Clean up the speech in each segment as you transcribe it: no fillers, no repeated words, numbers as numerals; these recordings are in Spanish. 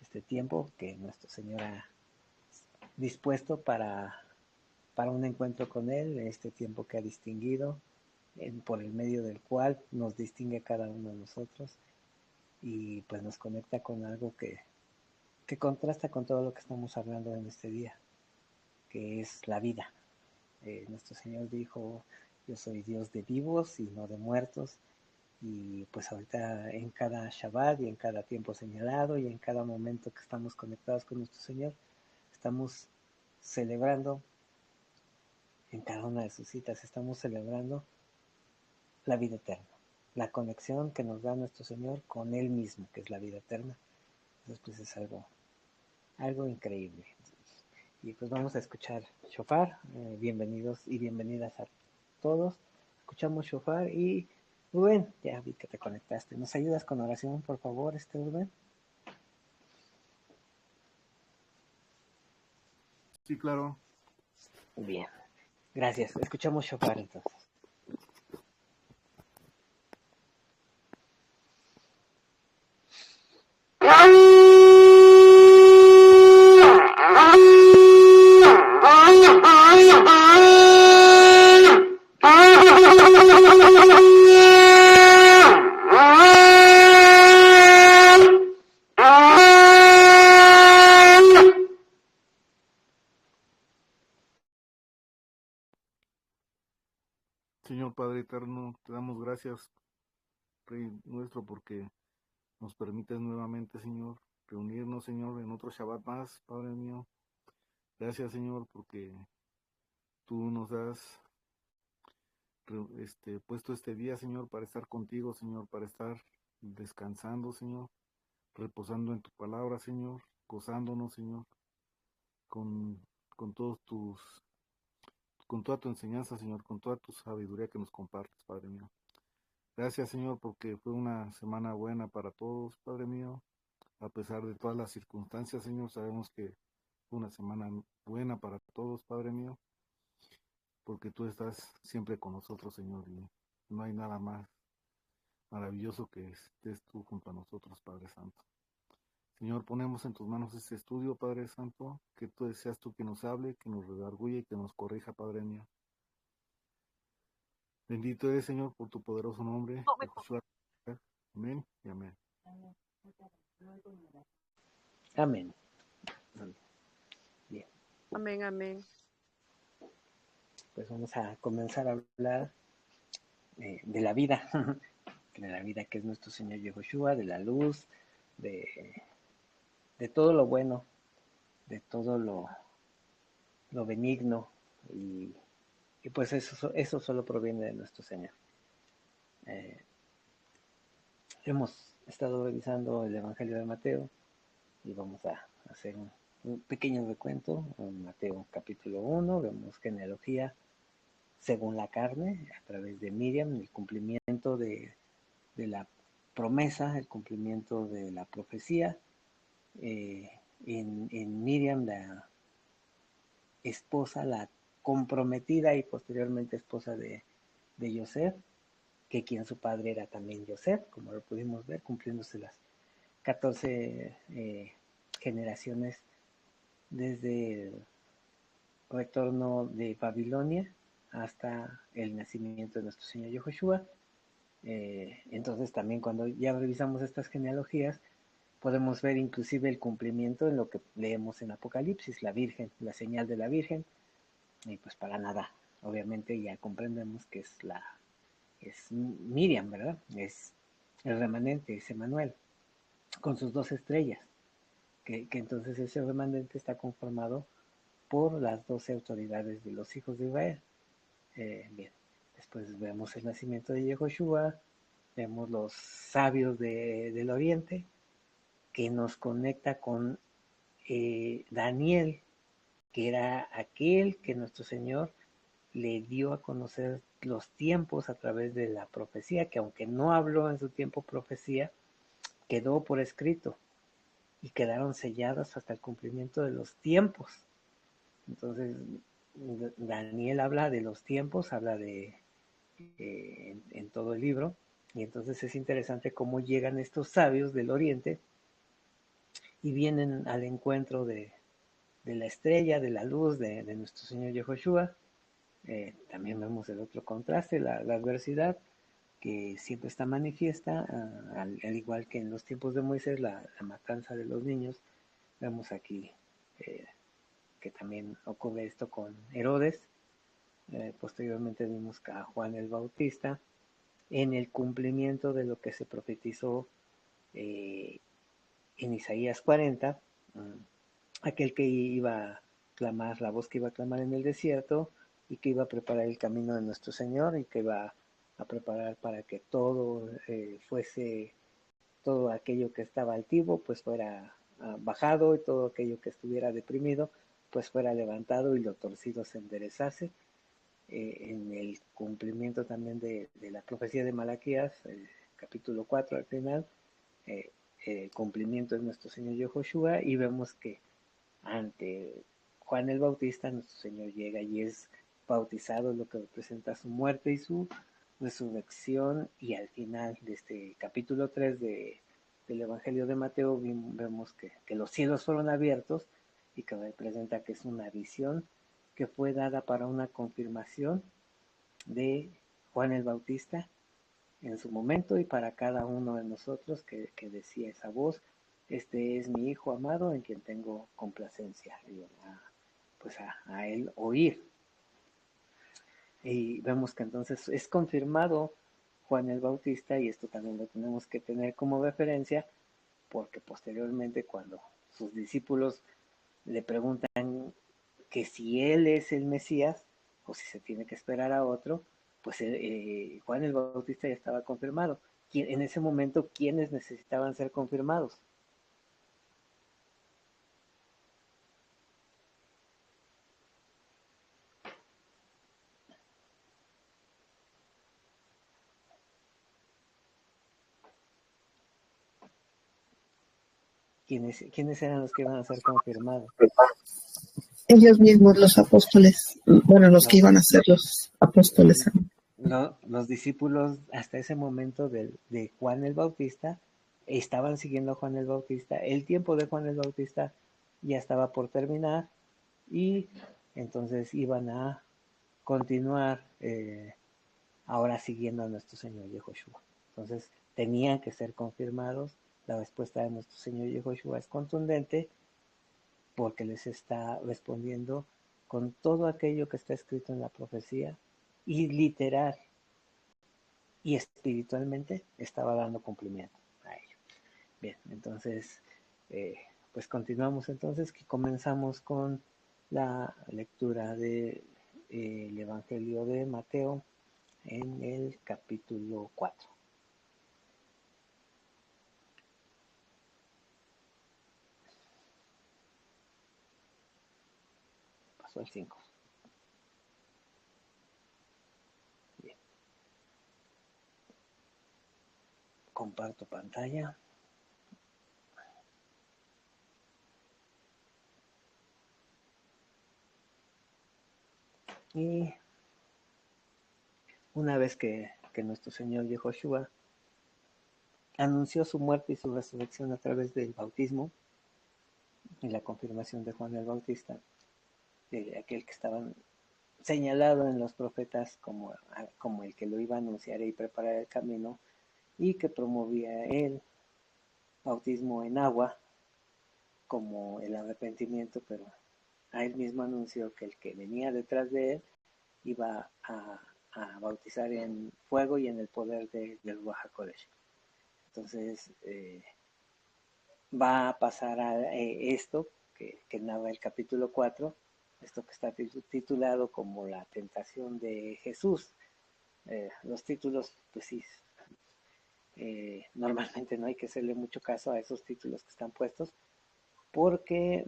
este tiempo que nuestro Señor ha dispuesto para un encuentro con Él, este tiempo que ha distinguido, por el medio del cual nos distingue a cada uno de nosotros y pues nos conecta con algo que contrasta con todo lo que estamos hablando en este día, que es la vida. Nuestro Señor dijo, yo soy Dios de vivos y no de muertos, y pues ahorita en cada Shabbat y en cada tiempo señalado y en cada momento que estamos conectados con nuestro Señor, estamos celebrando en cada una de sus citas, estamos celebrando la vida eterna, la conexión que nos da nuestro Señor con Él mismo, que es la vida eterna. Entonces pues es algo increíble. Y pues vamos a escuchar Shofar. Bienvenidos y bienvenidas a todos. Escuchamos Shofar y Rubén, ya vi que te conectaste. ¿Nos ayudas con oración, por favor, Rubén? Sí, claro. Bien, gracias. Escuchamos Shofar entonces. Señor Padre Eterno, te damos gracias, Rey nuestro, porque nos permites nuevamente, Señor, reunirnos, Señor, en otro Shabbat más, Padre mío. Gracias, Señor, porque tú nos has puesto este día, Señor, para estar contigo, Señor, para estar descansando, Señor, reposando en tu palabra, Señor, gozándonos, Señor, con, con todos con toda tu enseñanza, Señor, con toda tu sabiduría que nos compartes, Padre mío. Gracias, Señor, porque fue una semana buena para todos, Padre mío. A pesar de todas las circunstancias, Señor, sabemos que fue una semana buena para todos, Padre mío, porque tú estás siempre con nosotros, Señor, y no hay nada más maravilloso que estés tú junto a nosotros, Padre Santo. Señor, ponemos en tus manos este estudio, Padre Santo, que tú seas tú que nos hable, que nos redarguye y que nos corrija, Padre mío. Bendito eres, Señor, por tu poderoso nombre, Yahushua. Amén y amén. Amén. Bien. Amén, amén. Pues vamos a comenzar a hablar de la vida, de la vida que es nuestro Señor Yahushua, de la luz, de, de todo lo bueno, de todo lo benigno, y pues eso solo proviene de nuestro Señor. Hemos estado revisando el Evangelio de Mateo y vamos a hacer un pequeño recuento. En Mateo capítulo 1 vemos genealogía según la carne, a través de Miriam, el cumplimiento de la promesa, el cumplimiento de la profecía. En Miriam, la esposa, la comprometida y posteriormente esposa de Yosef, que quien su padre era también Yosef, como lo pudimos ver, cumpliéndose las 14 generaciones desde el retorno de Babilonia hasta el nacimiento de nuestro Señor Yahushua. Entonces también cuando ya revisamos estas genealogías, podemos ver inclusive el cumplimiento en lo que leemos en Apocalipsis, la Virgen, la señal de la Virgen, y pues para nada, obviamente ya comprendemos que es Miriam, ¿verdad? Es el remanente, es Emanuel, con sus 2 estrellas, que entonces ese remanente está conformado por las 12 autoridades de los hijos de Israel. Bien, después vemos el nacimiento de Yehoshua, vemos los sabios del oriente, que nos conecta con Daniel, que era aquel que nuestro Señor le dio a conocer los tiempos a través de la profecía, que aunque no habló en su tiempo profecía, quedó por escrito y quedaron sellados hasta el cumplimiento de los tiempos. Entonces, Daniel habla de los tiempos, habla en todo el libro, y entonces es interesante cómo llegan estos sabios del oriente y vienen al encuentro de la estrella, de la luz de nuestro Señor Yehoshua. También vemos el otro contraste, la adversidad, que siempre está manifiesta, al igual que en los tiempos de Moisés, la matanza de los niños. Vemos aquí eh, que también ocurre esto con Herodes. Posteriormente vimos a Juan el Bautista en el cumplimiento de lo que se profetizó eh, en Isaías 40, aquel que iba a clamar, la voz que iba a clamar en el desierto y que iba a preparar el camino de nuestro Señor y que iba a preparar para que todo fuese, todo aquello que estaba altivo pues fuera bajado y todo aquello que estuviera deprimido pues fuera levantado y lo torcido se enderezase. En el cumplimiento también de la profecía de Malaquías, capítulo 4 al final, el cumplimiento de nuestro Señor Yehoshua, y vemos que ante Juan el Bautista nuestro Señor llega y es bautizado, lo que representa su muerte y su resurrección, y al final de este capítulo 3 del Evangelio de Mateo vemos que los cielos fueron abiertos y que representa que es una visión que fue dada para una confirmación de Juan el Bautista en su momento y para cada uno de nosotros que decía esa voz, este es mi hijo amado en quien tengo complacencia, y pues a él oír. Y vemos que entonces es confirmado Juan el Bautista, y esto también lo tenemos que tener como referencia, porque posteriormente cuando sus discípulos le preguntan que si él es el Mesías o si se tiene que esperar a otro, pues Juan el Bautista ya estaba confirmado. En ese momento, ¿quiénes necesitaban ser confirmados? ¿Quiénes eran los que iban a ser confirmados? Ellos mismos, los apóstoles, bueno, los que Los, iban a ser los apóstoles. los discípulos hasta ese momento de Juan el Bautista estaban siguiendo a Juan el Bautista. El tiempo de Juan el Bautista ya estaba por terminar y entonces iban a continuar ahora siguiendo a nuestro Señor Yehoshua. Entonces tenían que ser confirmados. La respuesta de nuestro Señor Yehoshua es contundente porque les está respondiendo con todo aquello que está escrito en la profecía, y literal y espiritualmente estaba dando cumplimiento a ello. Bien, entonces, pues continuamos entonces, que comenzamos con la lectura del Evangelio de Mateo en el capítulo 4. Pasó el 5. Bien, comparto pantalla. Y una vez que nuestro Señor Yehoshua anunció su muerte y su resurrección a través del bautismo y la confirmación de Juan el Bautista, de aquel que estaba señalado en los profetas como el que lo iba a anunciar y preparar el camino, y que promovía el bautismo en agua como el arrepentimiento, pero a él mismo anunció que el que venía detrás de él iba a bautizar en fuego y en el poder del Ruach HaKodesh. Entonces va a pasar a esto que narra el capítulo 4, esto que está titulado como la tentación de Jesús. Los títulos, pues sí, normalmente no hay que hacerle mucho caso a esos títulos que están puestos, porque,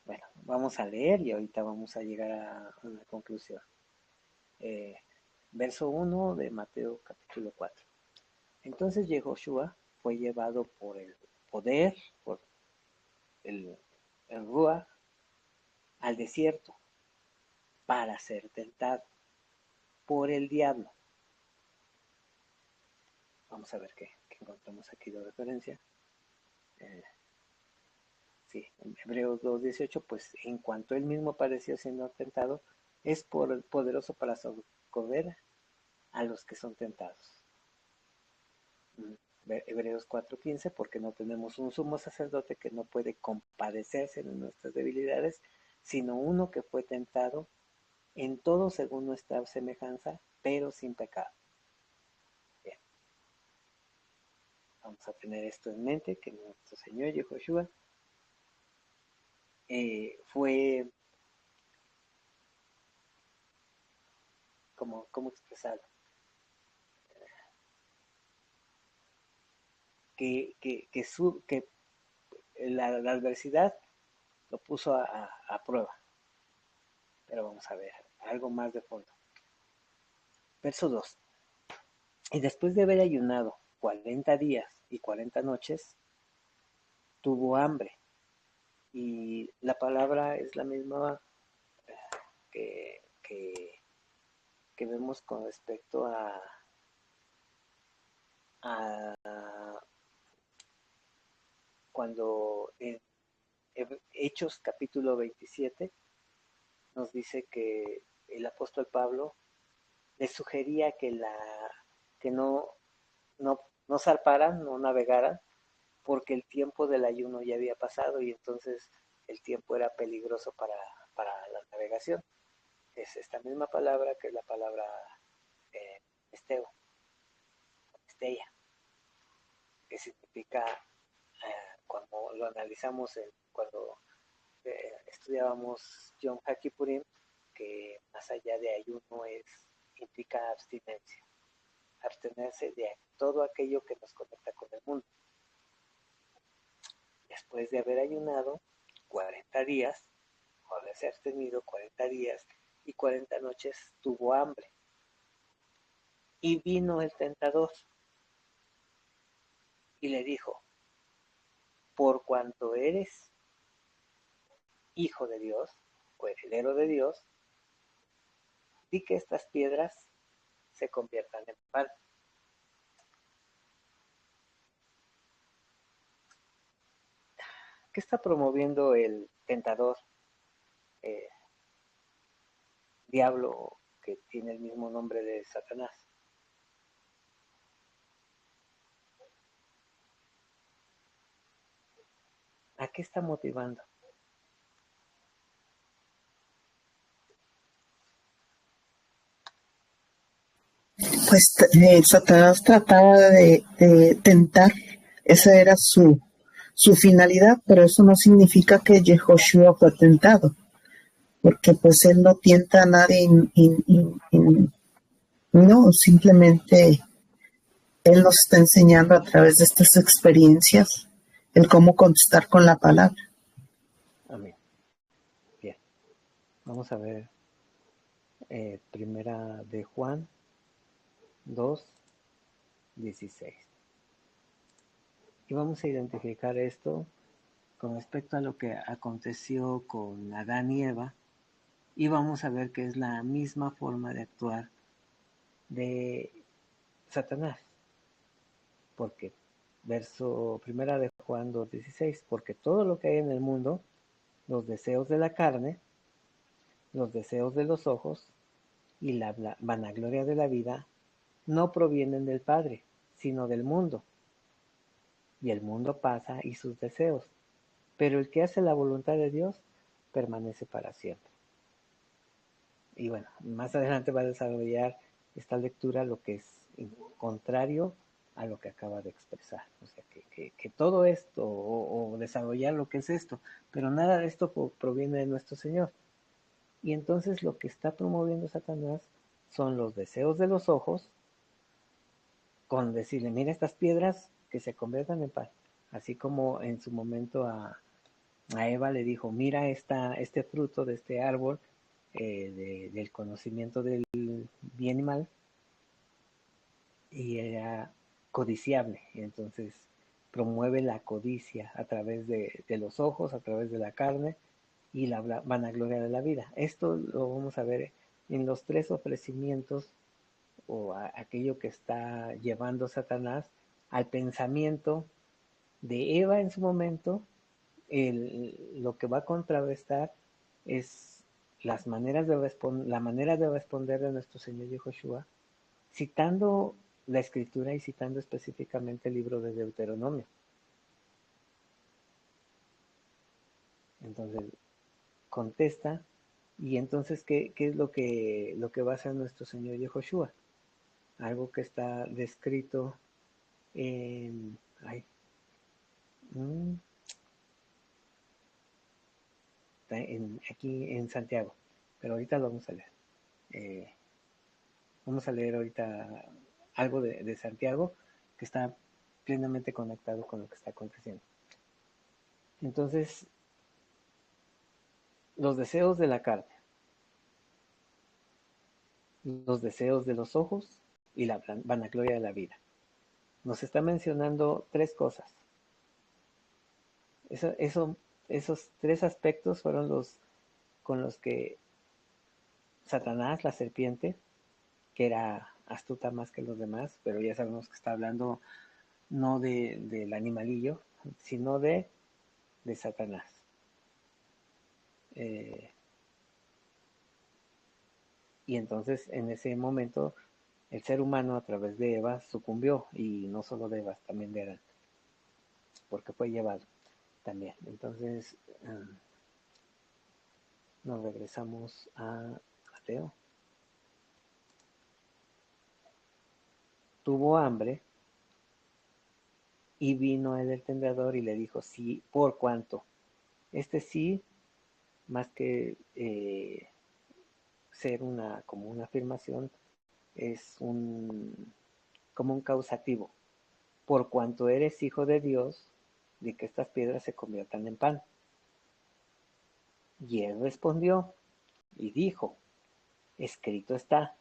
bueno, vamos a leer y ahorita vamos a llegar a una conclusión. Verso 1 de Mateo capítulo 4. Entonces Yehoshua fue llevado por el poder, por el Ruach, al desierto para ser tentado por el diablo. Vamos a ver qué encontramos aquí de referencia. Sí, en Hebreos 2:18, pues en cuanto él mismo pareció siendo tentado, es poderoso para socorrer a los que son tentados. Hebreos 4:15, porque no tenemos un sumo sacerdote que no puede compadecerse de nuestras debilidades, sino uno que fue tentado en todo según nuestra semejanza, pero sin pecado. Bien, vamos a tener esto en mente, que nuestro Señor Yehoshua fue, ¿cómo expresarlo? Que la adversidad lo puso a prueba. Pero vamos a ver algo más de fondo. Verso 2. Y después de haber ayunado 40 días y 40 noches, tuvo hambre. Y la palabra es la misma que, que, que vemos con respecto a cuando en Hechos capítulo 27 nos dice que el apóstol Pablo le sugería que no zarparan, no navegaran, porque el tiempo del ayuno ya había pasado y entonces el tiempo era peligroso para la navegación. Es esta misma palabra que es la palabra esteo, estella, que significa, cuando lo analizamos, cuando estudiábamos Yom HaKippurim, que más allá de ayuno implica abstinencia, abstenerse de todo aquello que nos conecta con el mundo. Después de haber ayunado 40 días, o haberse abstenido 40 días y 40 noches, tuvo hambre. Y vino el tentador y le dijo: por cuanto eres hijo de Dios, o heredero de Dios, di que estas piedras se conviertan en pan. ¿Qué está promoviendo el tentador, eh, diablo, que tiene el mismo nombre de Satanás? ¿A qué está motivando? Pues Satanás trataba de tentar, esa era su finalidad, pero eso no significa que Yehoshua fue tentado, porque pues él no tienta a nadie, no, simplemente él nos está enseñando a través de estas experiencias el cómo contestar con la palabra. Amén. Bien, vamos a ver primera de Juan 2:16. Y vamos a identificar esto con respecto a lo que aconteció con Adán y Eva, y vamos a ver que es la misma forma de actuar de Satanás. Porque primera de Juan 2:16, porque todo lo que hay en el mundo, los deseos de la carne, los deseos de los ojos y la vanagloria de la vida, no provienen del Padre, sino del mundo. Y el mundo pasa y sus deseos, pero el que hace la voluntad de Dios permanece para siempre. Y bueno, más adelante va a desarrollar esta lectura lo que es contrario a lo que acaba de expresar. O sea, que todo esto, o desarrollar lo que es esto, pero nada de esto proviene de nuestro Señor. Y entonces lo que está promoviendo Satanás son los deseos de los ojos, con decirle: mira estas piedras que se conviertan en pan. Así como en su momento a Eva le dijo: mira este fruto de este árbol, del conocimiento del bien y mal, y era codiciable, y entonces promueve la codicia a través de los ojos, a través de la carne y la vanagloria de la vida. Esto lo vamos a ver en los tres ofrecimientos, o aquello que está llevando Satanás al pensamiento de Eva en su momento, lo que va a contrarrestar es la manera de responder de nuestro Señor Yahushua, citando la escritura y citando específicamente el libro de Deuteronomio. Entonces contesta, y entonces ¿qué es lo que va a hacer nuestro Señor Yahushua? Algo que está descrito en, aquí en Santiago, pero ahorita lo vamos a leer. Vamos a leer ahorita algo de Santiago que está plenamente conectado con lo que está aconteciendo. Entonces, los deseos de la carne, los deseos de los ojos y la vanagloria de la vida. Nos está mencionando tres cosas. Esos tres aspectos fueron los con los que Satanás, la serpiente, que era astuta más que los demás, pero ya sabemos que está hablando no del animalillo, sino de Satanás. Y entonces en ese momento el ser humano a través de Eva sucumbió, y no solo de Eva, también de Adán, porque fue llevado también. Entonces nos regresamos a Mateo. Tuvo hambre y vino el tendedor y le dijo, sí, ¿por cuánto? Este sí, más que ser como una afirmación, es como un causativo. Por cuanto eres hijo de Dios, de que estas piedras se conviertan en pan. Y él respondió y dijo, escrito está,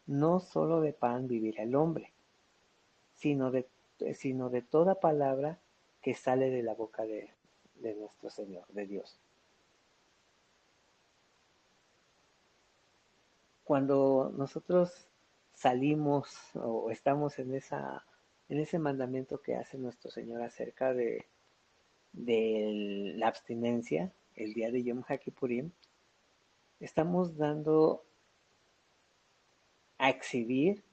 no solo de pan vivirá el hombre, sino de toda palabra que sale de la boca de nuestro Señor, de Dios. Cuando nosotros salimos o estamos en ese mandamiento que hace nuestro Señor acerca de la abstinencia, el día de Yom HaKippurim, estamos dando a exhibir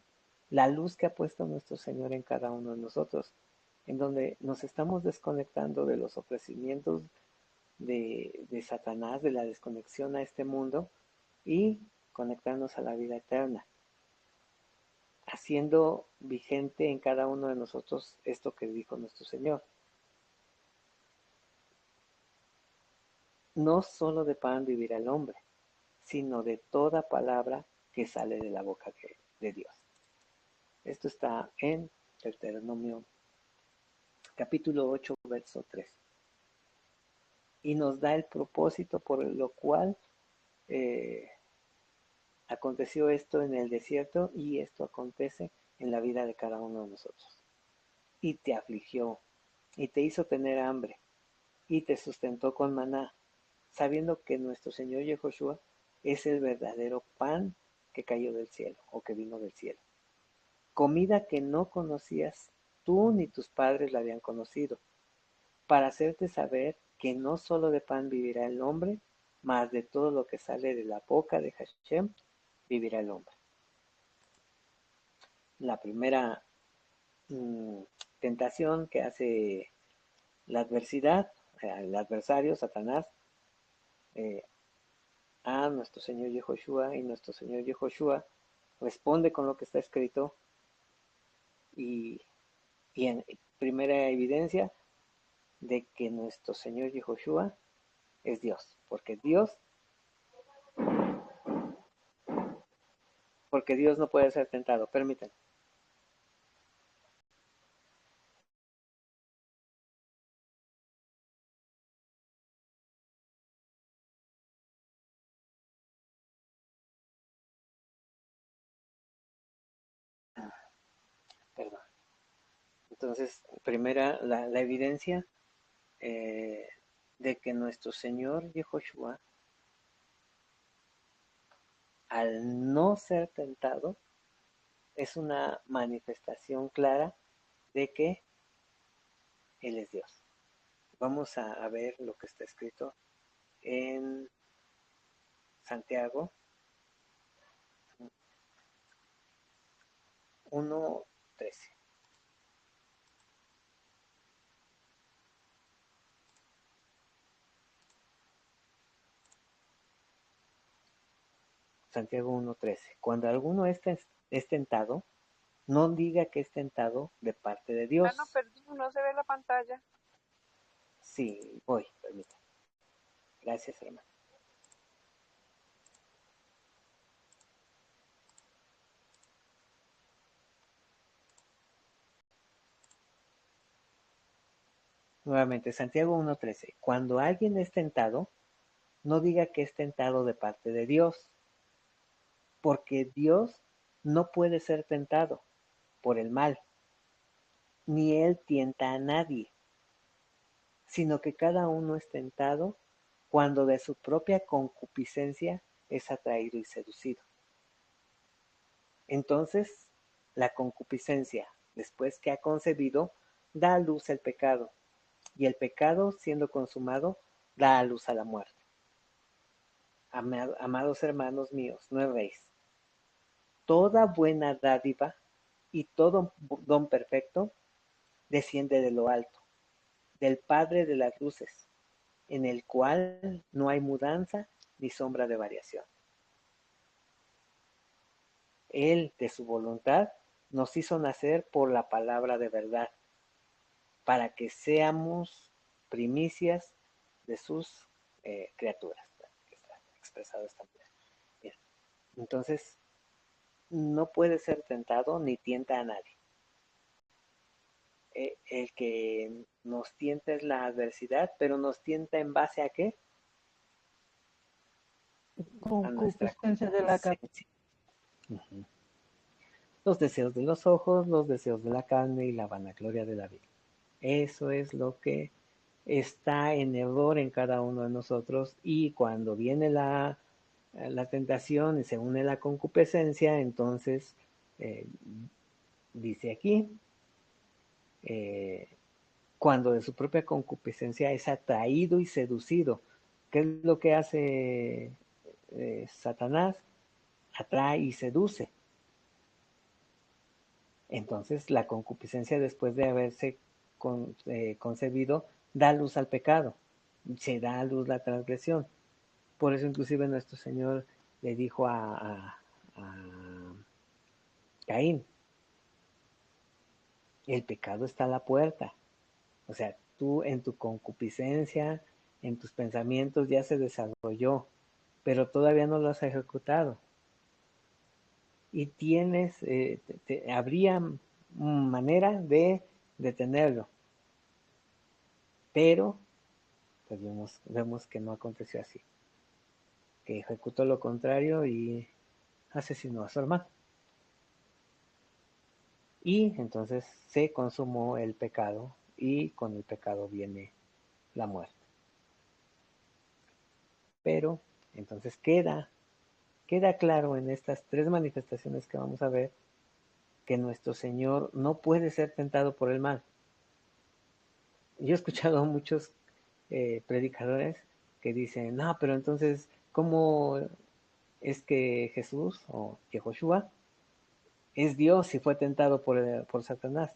la luz que ha puesto nuestro Señor en cada uno de nosotros, en donde nos estamos desconectando de los ofrecimientos de Satanás, de la desconexión a este mundo, y conectarnos a la vida eterna, haciendo vigente en cada uno de nosotros esto que dijo nuestro Señor. No solo de pan vivirá el hombre, sino de toda palabra que sale de la boca de Dios. Esto está en Deuteronomio capítulo 8, verso 3. Y nos da el propósito por lo cual aconteció esto en el desierto, y esto acontece en la vida de cada uno de nosotros. Y te afligió, y te hizo tener hambre, y te sustentó con maná, sabiendo que nuestro Señor Yahushua es el verdadero pan que cayó del cielo, o que vino del cielo. Comida que no conocías tú ni tus padres la habían conocido, para hacerte saber que no solo de pan vivirá el hombre, mas de todo lo que sale de la boca de Hashem vivirá el hombre. La primera tentación que hace la adversidad, el adversario, Satanás, a nuestro Señor Yahushua, y nuestro Señor Yahushua responde con lo que está escrito, y en primera evidencia de que nuestro Señor Yahushua es Dios, porque Dios no puede ser tentado. Permítanme. Perdón. Entonces, primera, la evidencia de que nuestro Señor Yahushua, al no ser tentado, es una manifestación clara de que Él es Dios. Vamos a ver lo que está escrito en Santiago 1:13. Santiago 1:13. Cuando alguno es tentado, no diga que es tentado de parte de Bueno, Dios. perdón, no se ve la pantalla. Sí, voy, permítame. Gracias, hermano. Nuevamente, Santiago 1:13. Cuando alguien es tentado, no diga que es tentado de parte de Dios, porque Dios no puede ser tentado por el mal, ni Él tienta a nadie, sino que cada uno es tentado cuando de su propia concupiscencia es atraído y seducido. Entonces, la concupiscencia, después que ha concebido, da a luz el pecado, y el pecado, siendo consumado, da a luz a la muerte. Amados hermanos míos, no erréis. Toda buena dádiva y todo don perfecto desciende de lo alto, del Padre de las luces, en el cual no hay mudanza ni sombra de variación. Él, de su voluntad, nos hizo nacer por la palabra de verdad, para que seamos primicias de sus criaturas, que está expresado esta manera. Bien. Entonces, no puede ser tentado ni tienta a nadie. El que nos tienta es la adversidad, pero nos tienta en base a qué? A nuestra Concupiscencia de la carne. concupiscencia. Uh-huh. Los deseos de los ojos, los deseos de la carne y la vanagloria de la vida. Eso es lo que está en error en cada uno de nosotros, y cuando viene la tentación y se une la concupiscencia, entonces dice aquí, cuando de su propia concupiscencia es atraído y seducido. ¿Qué es lo que hace Satanás? Atrae y seduce. Entonces la concupiscencia, después de haberse concebido, da luz al pecado, se da a luz la transgresión. Por eso inclusive nuestro Señor le dijo a Caín, el pecado está a la puerta. O sea, tú en tu concupiscencia, en tus pensamientos ya se desarrolló, pero todavía no lo has ejecutado. Y tienes, habría manera de detenerlo, pero pues vemos que no aconteció así, que ejecutó lo contrario y asesinó a su hermano. Y entonces se consumó el pecado, y con el pecado viene la muerte. Pero entonces queda claro en estas tres manifestaciones que vamos a ver que nuestro Señor no puede ser tentado por el mal. Yo he escuchado a muchos predicadores que dicen, no, pero entonces, ¿cómo es que Jesús o Yehoshua es Dios y fue tentado por Satanás?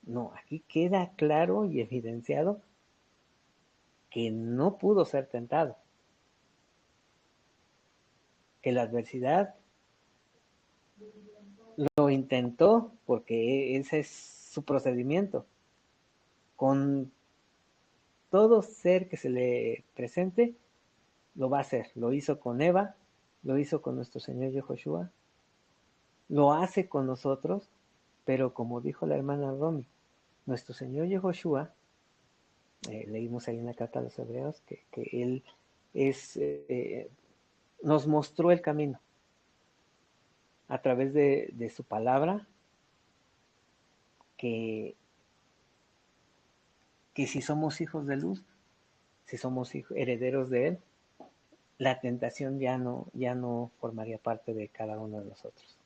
No, aquí queda claro y evidenciado que no pudo ser tentado, que la adversidad lo intentó porque ese es su procedimiento. Con todo ser que se le presente, lo va a hacer. Lo hizo con Eva, lo hizo con nuestro Señor Yehoshua, lo hace con nosotros, pero como dijo la hermana Romy, nuestro Señor Yehoshua, leímos ahí en la carta a los hebreos, que Él nos mostró el camino a través de su palabra, que si somos hijos de luz, si somos herederos de Él, la tentación ya no formaría parte de cada uno de nosotros.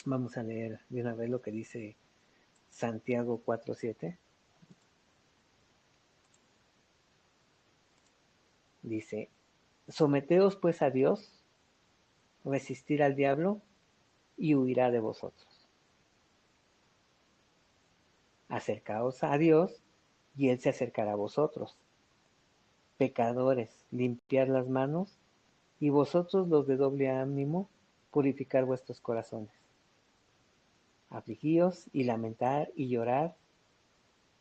Vamos a leer de una vez lo que dice Santiago 4:7. Dice, someteos pues a Dios, resistir al diablo y huirá de vosotros. Acercaos a Dios y Él se acercará a vosotros. Pecadores, limpiad las manos, y vosotros los de doble ánimo, purificar vuestros corazones. Afligíos y lamentar y llorar,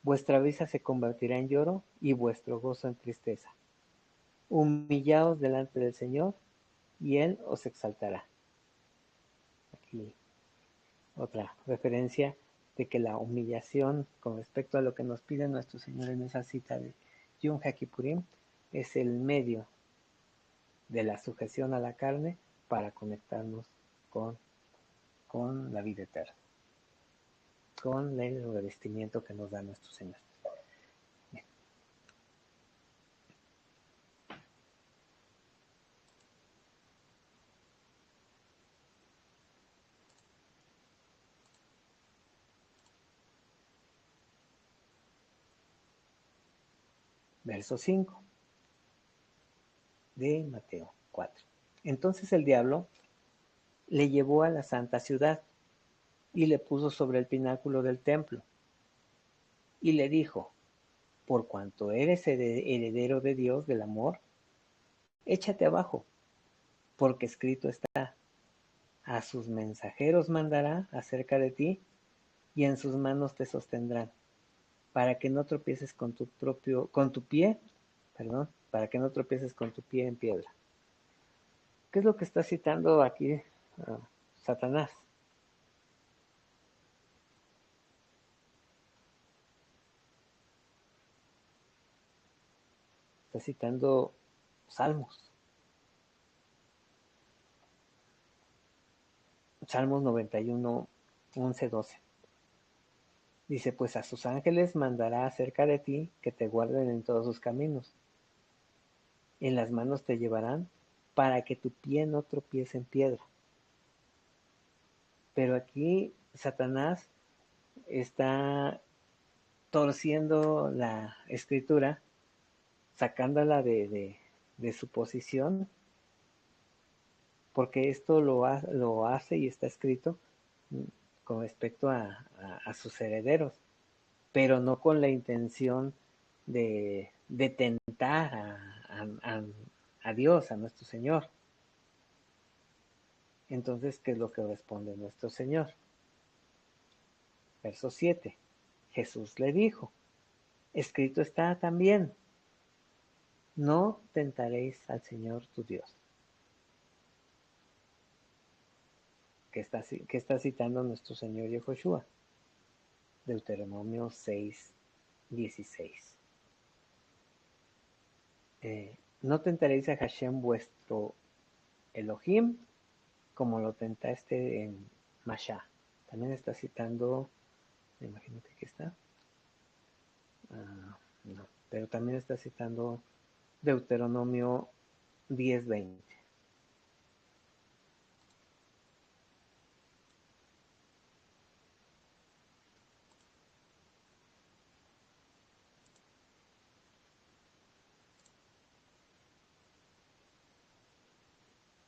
vuestra risa se convertirá en lloro y vuestro gozo en tristeza. Humillaos delante del Señor y Él os exaltará. Aquí otra referencia de que la humillación con respecto a lo que nos pide nuestro Señor en esa cita de Yom HaKippurim es el medio de la sujeción a la carne para conectarnos con, con la vida eterna, con el revestimiento que nos da nuestro Señor. Bien. Verso 5 de Mateo 4. Entonces el diablo le llevó a la santa ciudad y le puso sobre el pináculo del templo y le dijo, por cuanto eres heredero de Dios, del amor, échate abajo, porque escrito está, a sus mensajeros mandará acerca de ti y en sus manos te sostendrán, para que no tropieces con tu pie, para que no tropieces con tu pie en piedra. ¿Qué es lo que está citando aquí Satanás? Está citando Salmos. Salmos 91, 11, 12. Dice, pues a sus ángeles mandará acerca de ti que te guarden en todos sus caminos. En las manos te llevarán para que tu pie no tropiece en piedra. Pero aquí Satanás está torciendo la escritura, sacándola de su posición, porque esto lo hace y está escrito con respecto a sus herederos, pero no con la intención de tentar a Dios, a nuestro Señor. Entonces, ¿qué es lo que responde nuestro Señor? Verso 7. Jesús le dijo, escrito está también, no tentaréis al Señor tu Dios. ¿Qué está citando nuestro Señor Yehoshua? Deuteronomio 6, 16. No tentaréis a Hashem vuestro Elohim como lo tentaste en Masha. También está citando, imagínate que está, no, pero también está citando Deuteronomio 10, 20.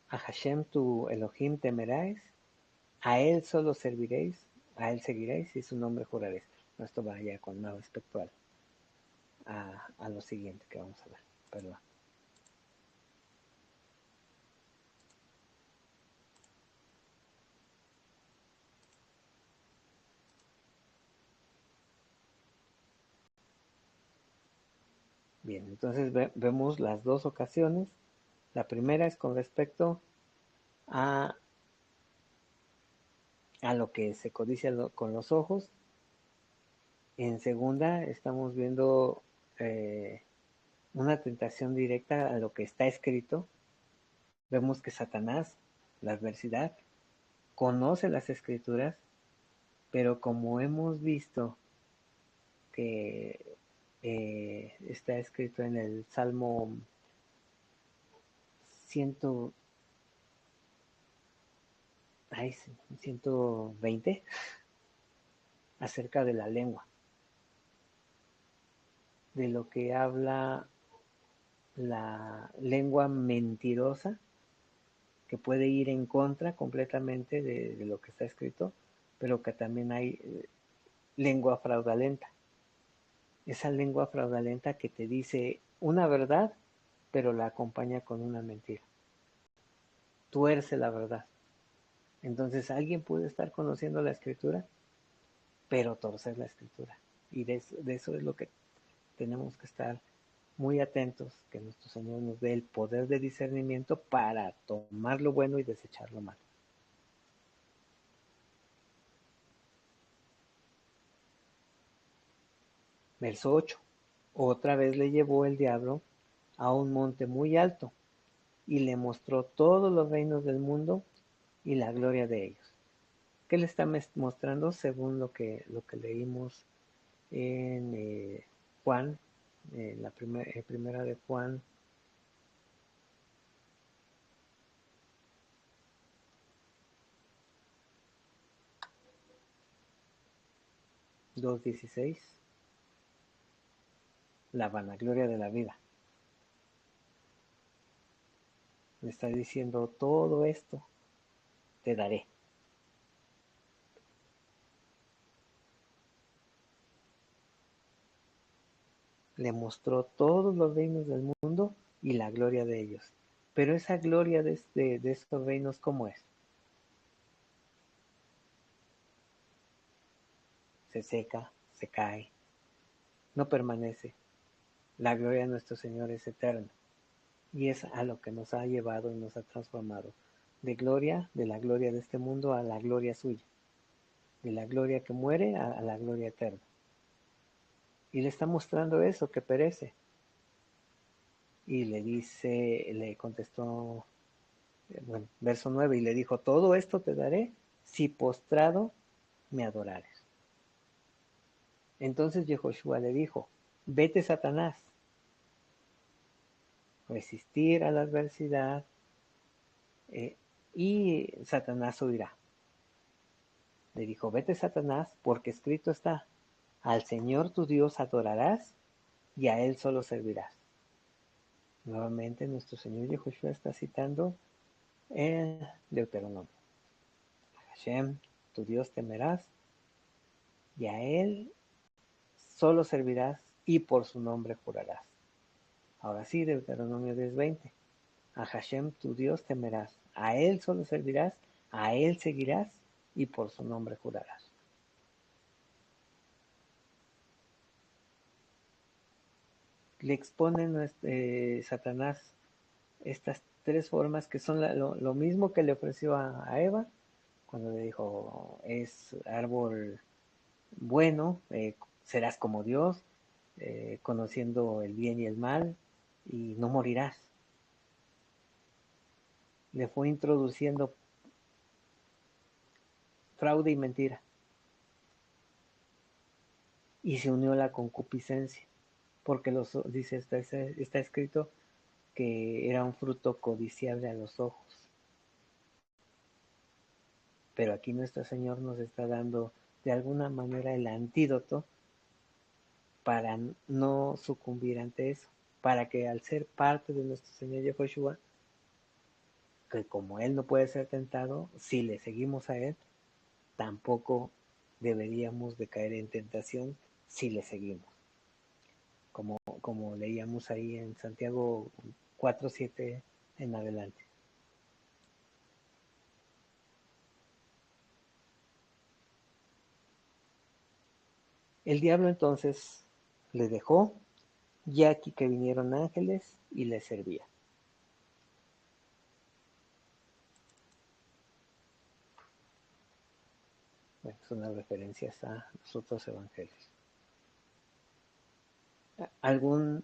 A Hashem tu Elohim temeráis, a él solo serviréis, a él seguiréis y su nombre juraréis. Esto va ya con más respecto a lo siguiente que vamos a ver. Perdón. Bien, entonces vemos las dos ocasiones. La primera es con respecto a lo que se codicia con los ojos. En segunda estamos viendo una tentación directa a lo que está escrito. Vemos que Satanás, la adversidad, conoce las escrituras, pero como hemos visto que está escrito en el Salmo 100, 120, acerca de la lengua, de lo que habla la lengua mentirosa, que puede ir en contra completamente de lo que está escrito, pero que también hay lengua fraudulenta. Esa lengua fraudulenta que te dice una verdad, pero la acompaña con una mentira. Tuerce la verdad. Entonces alguien puede estar conociendo la escritura, pero torcer la escritura. Y de eso es lo que tenemos que estar muy atentos, que nuestro Señor nos dé el poder de discernimiento para tomar lo bueno y desechar lo malo. Verso 8. Otra vez le llevó el diablo a un monte muy alto y le mostró todos los reinos del mundo y la gloria de ellos. ¿Qué le está mostrando? Según lo que leímos en Juan, la primera de Juan 2:16, la vanagloria de la vida. Le está diciendo, todo esto te daré. Le mostró todos los reinos del mundo y la gloria de ellos. Pero esa gloria de estos reinos, ¿cómo es? Se seca, se cae, no permanece. La gloria de nuestro Señor es eterna. Y es a lo que nos ha llevado y nos ha transformado. De la gloria de este mundo a la gloria suya. De la gloria que muere a la gloria eterna. Y le está mostrando eso, que perece. Y le contestó, bueno, verso 9, y le dijo, todo esto te daré si postrado me adorares. Entonces Yehoshua le dijo, vete Satanás, resistir a la adversidad y Satanás huirá. Le dijo, vete Satanás, porque escrito está, al Señor tu Dios adorarás y a Él solo servirás. Nuevamente nuestro Señor Yehoshua está citando el Deuteronomio. Hashem, tu Dios temerás y a Él solo servirás y por su nombre jurarás. Ahora sí, Deuteronomio 10:20. A Hashem tu Dios temerás, a Él solo servirás, a Él seguirás y por su nombre jurarás. Le exponen Satanás estas tres formas que son lo mismo que le ofreció a Eva cuando le dijo, es árbol bueno, serás como Dios, conociendo el bien y el mal, y no morirás. Le fue introduciendo fraude y mentira. Y se unió la concupiscencia, porque dice, está escrito que era un fruto codiciable a los ojos. Pero aquí nuestro Señor nos está dando de alguna manera el antídoto para no sucumbir ante eso, para que al ser parte de nuestro Señor Yehoshua, que como Él no puede ser tentado, si le seguimos a Él, tampoco deberíamos de caer en tentación si le seguimos. Como leíamos ahí en Santiago 4:7 en adelante. El diablo entonces le dejó, y aquí que vinieron ángeles y le servían. Bueno, son las referencias a los otros evangelios. ¿Algún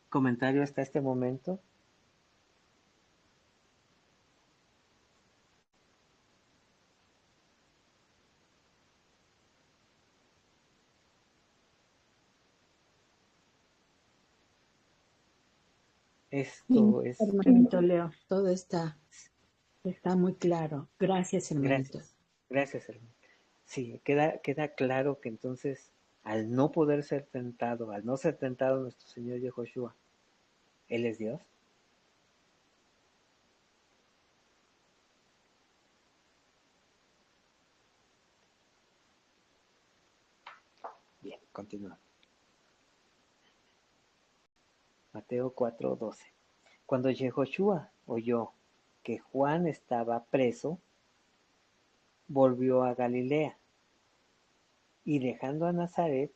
comentario hasta este momento? Sí, Esto es... hermanito Leo, todo está muy claro. Gracias, hermanito. Gracias, gracias hermano. Sí, queda claro que entonces, al no poder ser tentado, al no ser tentado nuestro Señor Yehoshua, Él es Dios. Bien, continuamos. Mateo 4:12. Cuando Yehoshua oyó que Juan estaba preso, volvió a Galilea, y dejando a Nazaret,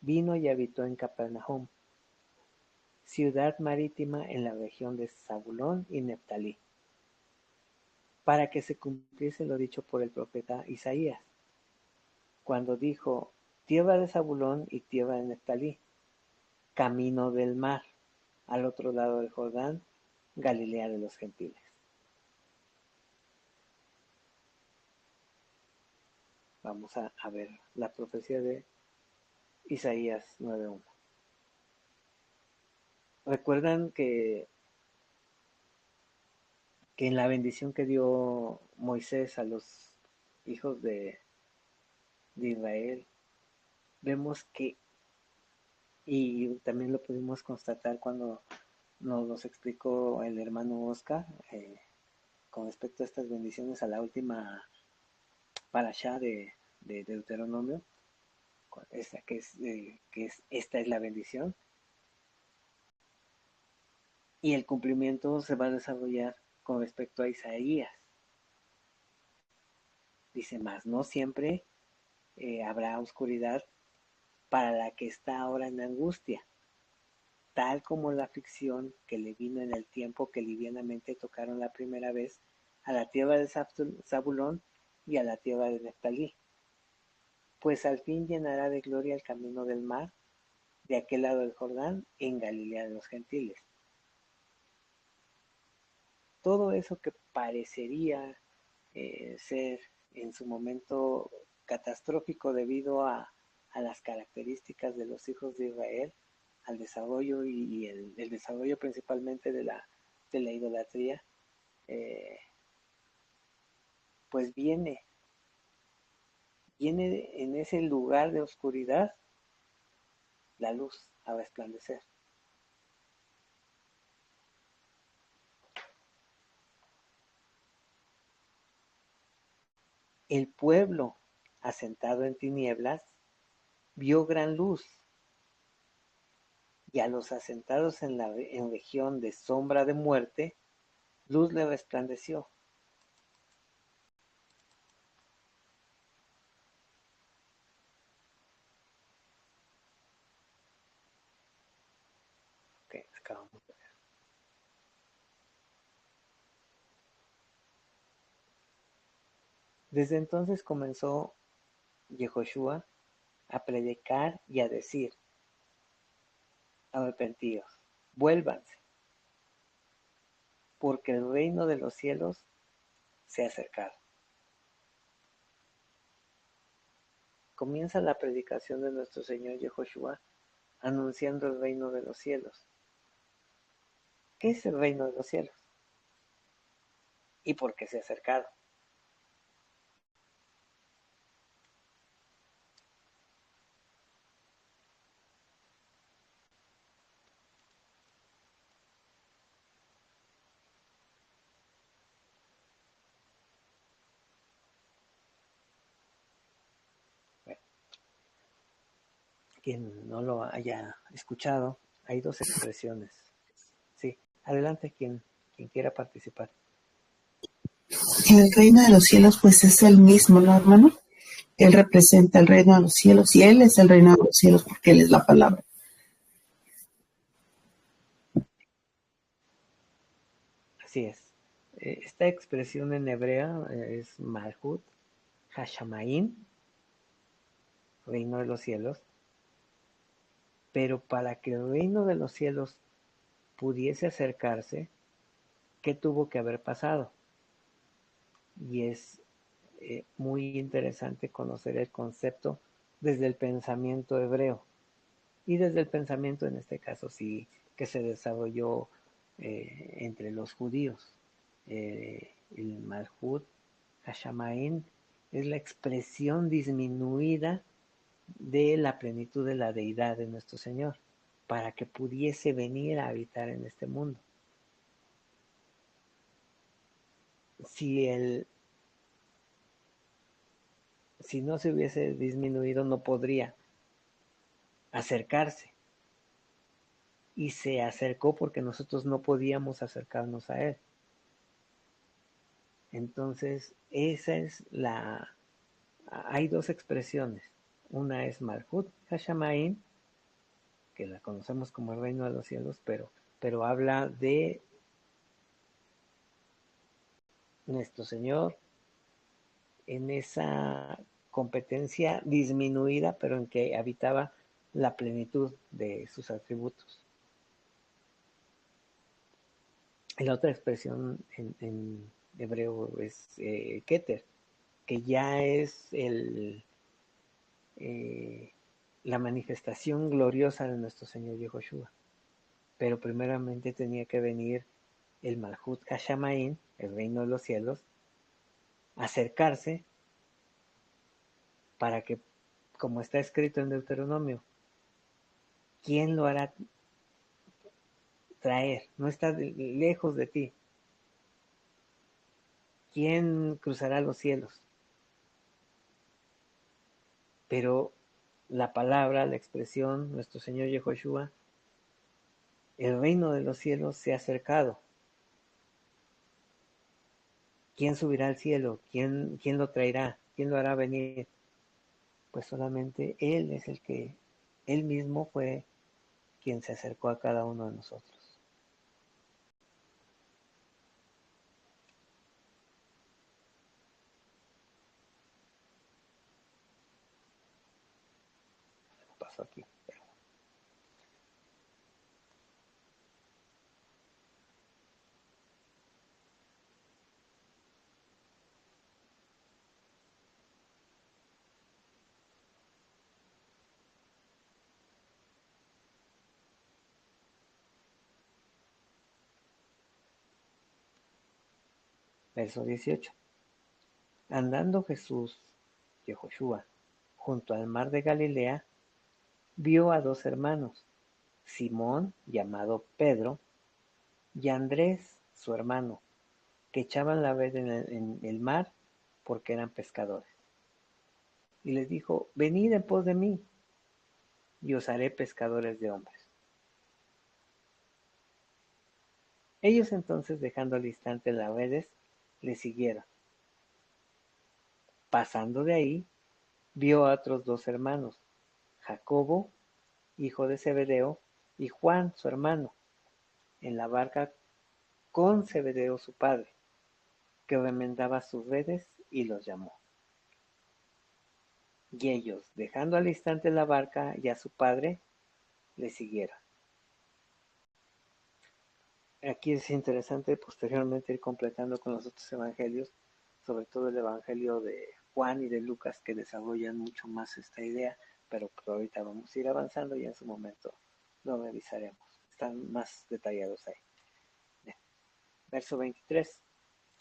vino y habitó en Capernaum, ciudad marítima en la región de Zabulón y Neftalí, para que se cumpliese lo dicho por el profeta Isaías, cuando dijo: tierra de Zabulón y tierra de Neftalí, camino del mar, al otro lado del Jordán, Galilea de los gentiles. Vamos a ver la profecía de Isaías 9:1. Recuerdan que en la bendición que dio Moisés a los hijos de Israel, vemos que, y también lo pudimos constatar cuando nos explicó el hermano Oscar, con respecto a estas bendiciones, a la última parashá de Deuteronomio, esta esta es la bendición, y el cumplimiento se va a desarrollar con respecto a Isaías. Dice: más no siempre habrá oscuridad para la que está ahora en angustia, tal como la aflicción que le vino en el tiempo que livianamente tocaron la primera vez a la tierra de Zabulón y a la tierra de Neftalí, pues al fin llenará de gloria el camino del mar, de aquel lado del Jordán, en Galilea de los gentiles. Todo eso que parecería ser en su momento catastrófico debido a las características de los hijos de Israel, al desarrollo y el desarrollo principalmente de la idolatría, eh, pues viene en ese lugar de oscuridad la luz a resplandecer. El pueblo, asentado en tinieblas, vio gran luz, y a los asentados en región de sombra de muerte, luz le resplandeció. Okay, acabamos de ver. Desde entonces comenzó Yehoshua a predicar y a decir: arrepentíos, vuélvanse, porque el reino de los cielos se ha acercado. Comienza la predicación de nuestro Señor Yehoshua anunciando el reino de los cielos. ¿Qué es el reino de los cielos? ¿Y por qué se ha acercado? Bueno, quien no lo haya escuchado, hay dos expresiones. Sí, adelante quien quiera participar. El reino de los cielos, pues es el mismo, ¿no, hermano? Él representa el reino de los cielos y Él es el reino de los cielos porque Él es la palabra. Así es. Esta expresión en hebrea es Malhut, Hashamaim, reino de los cielos, pero para que el reino de los cielos pudiese acercarse, ¿qué tuvo que haber pasado? Y es muy interesante conocer el concepto desde el pensamiento hebreo y desde el pensamiento, en este caso sí, que se desarrolló entre los judíos. El Malhut Hashamaim es la expresión disminuida de la plenitud de la deidad de nuestro Señor, para que pudiese venir a habitar en este mundo. Si no se hubiese disminuido, no podría acercarse. Y se acercó porque nosotros no podíamos acercarnos a Él. Entonces, hay dos expresiones. Una es Malhut Hashamaim, que la conocemos como el reino de los cielos, pero habla de nuestro Señor en esa competencia disminuida, pero en que habitaba la plenitud de sus atributos. La otra expresión en hebreo es Keter, que ya es la manifestación gloriosa de nuestro Señor Yehoshua. Pero primeramente tenía que venir el Malhut Hashamaim, el reino de los cielos, acercarse para que, como está escrito en Deuteronomio, ¿quién lo hará traer? No está lejos de ti. ¿Quién cruzará los cielos? Pero la palabra, la expresión, nuestro Señor Yehoshua, el reino de los cielos se ha acercado. ¿Quién subirá al cielo? ¿Quién lo traerá? ¿Quién lo hará venir? Pues solamente Él es Él mismo fue quien se acercó a cada uno de nosotros. Pasó aquí. Verso 18. Andando Jesús, Yehoshua, junto al mar de Galilea, vio a dos hermanos, Simón, llamado Pedro, y Andrés, su hermano, que echaban la red en el mar porque eran pescadores. Y les dijo, venid en pos de mí, y os haré pescadores de hombres. Ellos entonces, dejando al instante las redes, le siguieron. Pasando de ahí, vio a otros dos hermanos, Jacobo, hijo de Zebedeo, y Juan, su hermano, en la barca con Zebedeo, su padre, que remendaba sus redes, y los llamó. Y ellos, dejando al instante la barca y a su padre, le siguieron. Aquí es interesante posteriormente ir completando con los otros evangelios, sobre todo el evangelio de Juan y de Lucas, que desarrollan mucho más esta idea, pero ahorita vamos a ir avanzando y en su momento lo revisaremos. Están más detallados ahí. Bien. Verso 23.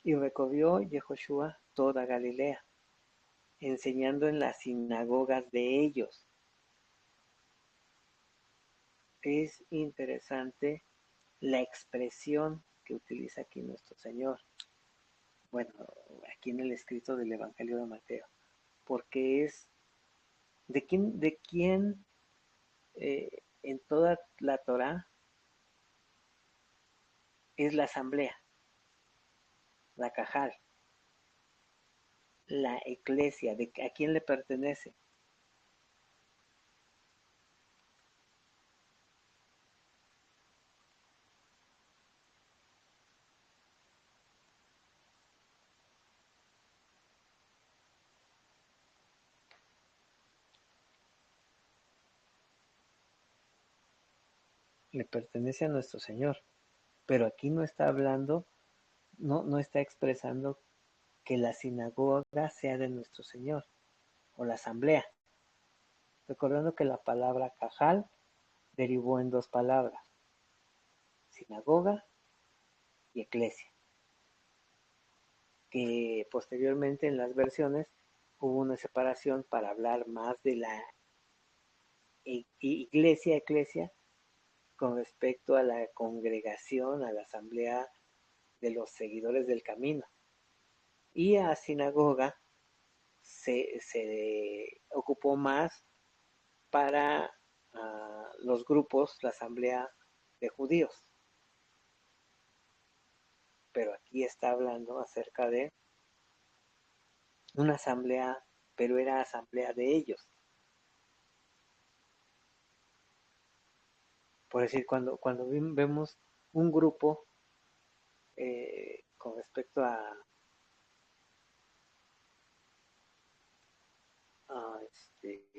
Y recorrió Yehoshua toda Galilea, enseñando en las sinagogas de ellos. Es interesante la expresión que utiliza aquí nuestro Señor. Bueno, aquí en el escrito del Evangelio de Mateo, porque es de quién en toda la Torá es la asamblea, la cajal, la eclesia, a quién le pertenece. Le pertenece a nuestro Señor, pero aquí no está hablando, no está expresando que la sinagoga sea de nuestro Señor o la asamblea. Recordando que la palabra cajal derivó en dos palabras, sinagoga y eclesia, que posteriormente en las versiones hubo una separación para hablar más de la eclesia con respecto a la congregación, a la asamblea de los seguidores del camino. Y a sinagoga se ocupó más para los grupos, la asamblea de judíos. Pero aquí está hablando acerca de una asamblea, pero era asamblea de ellos. Por decir, cuando vemos un grupo con respecto a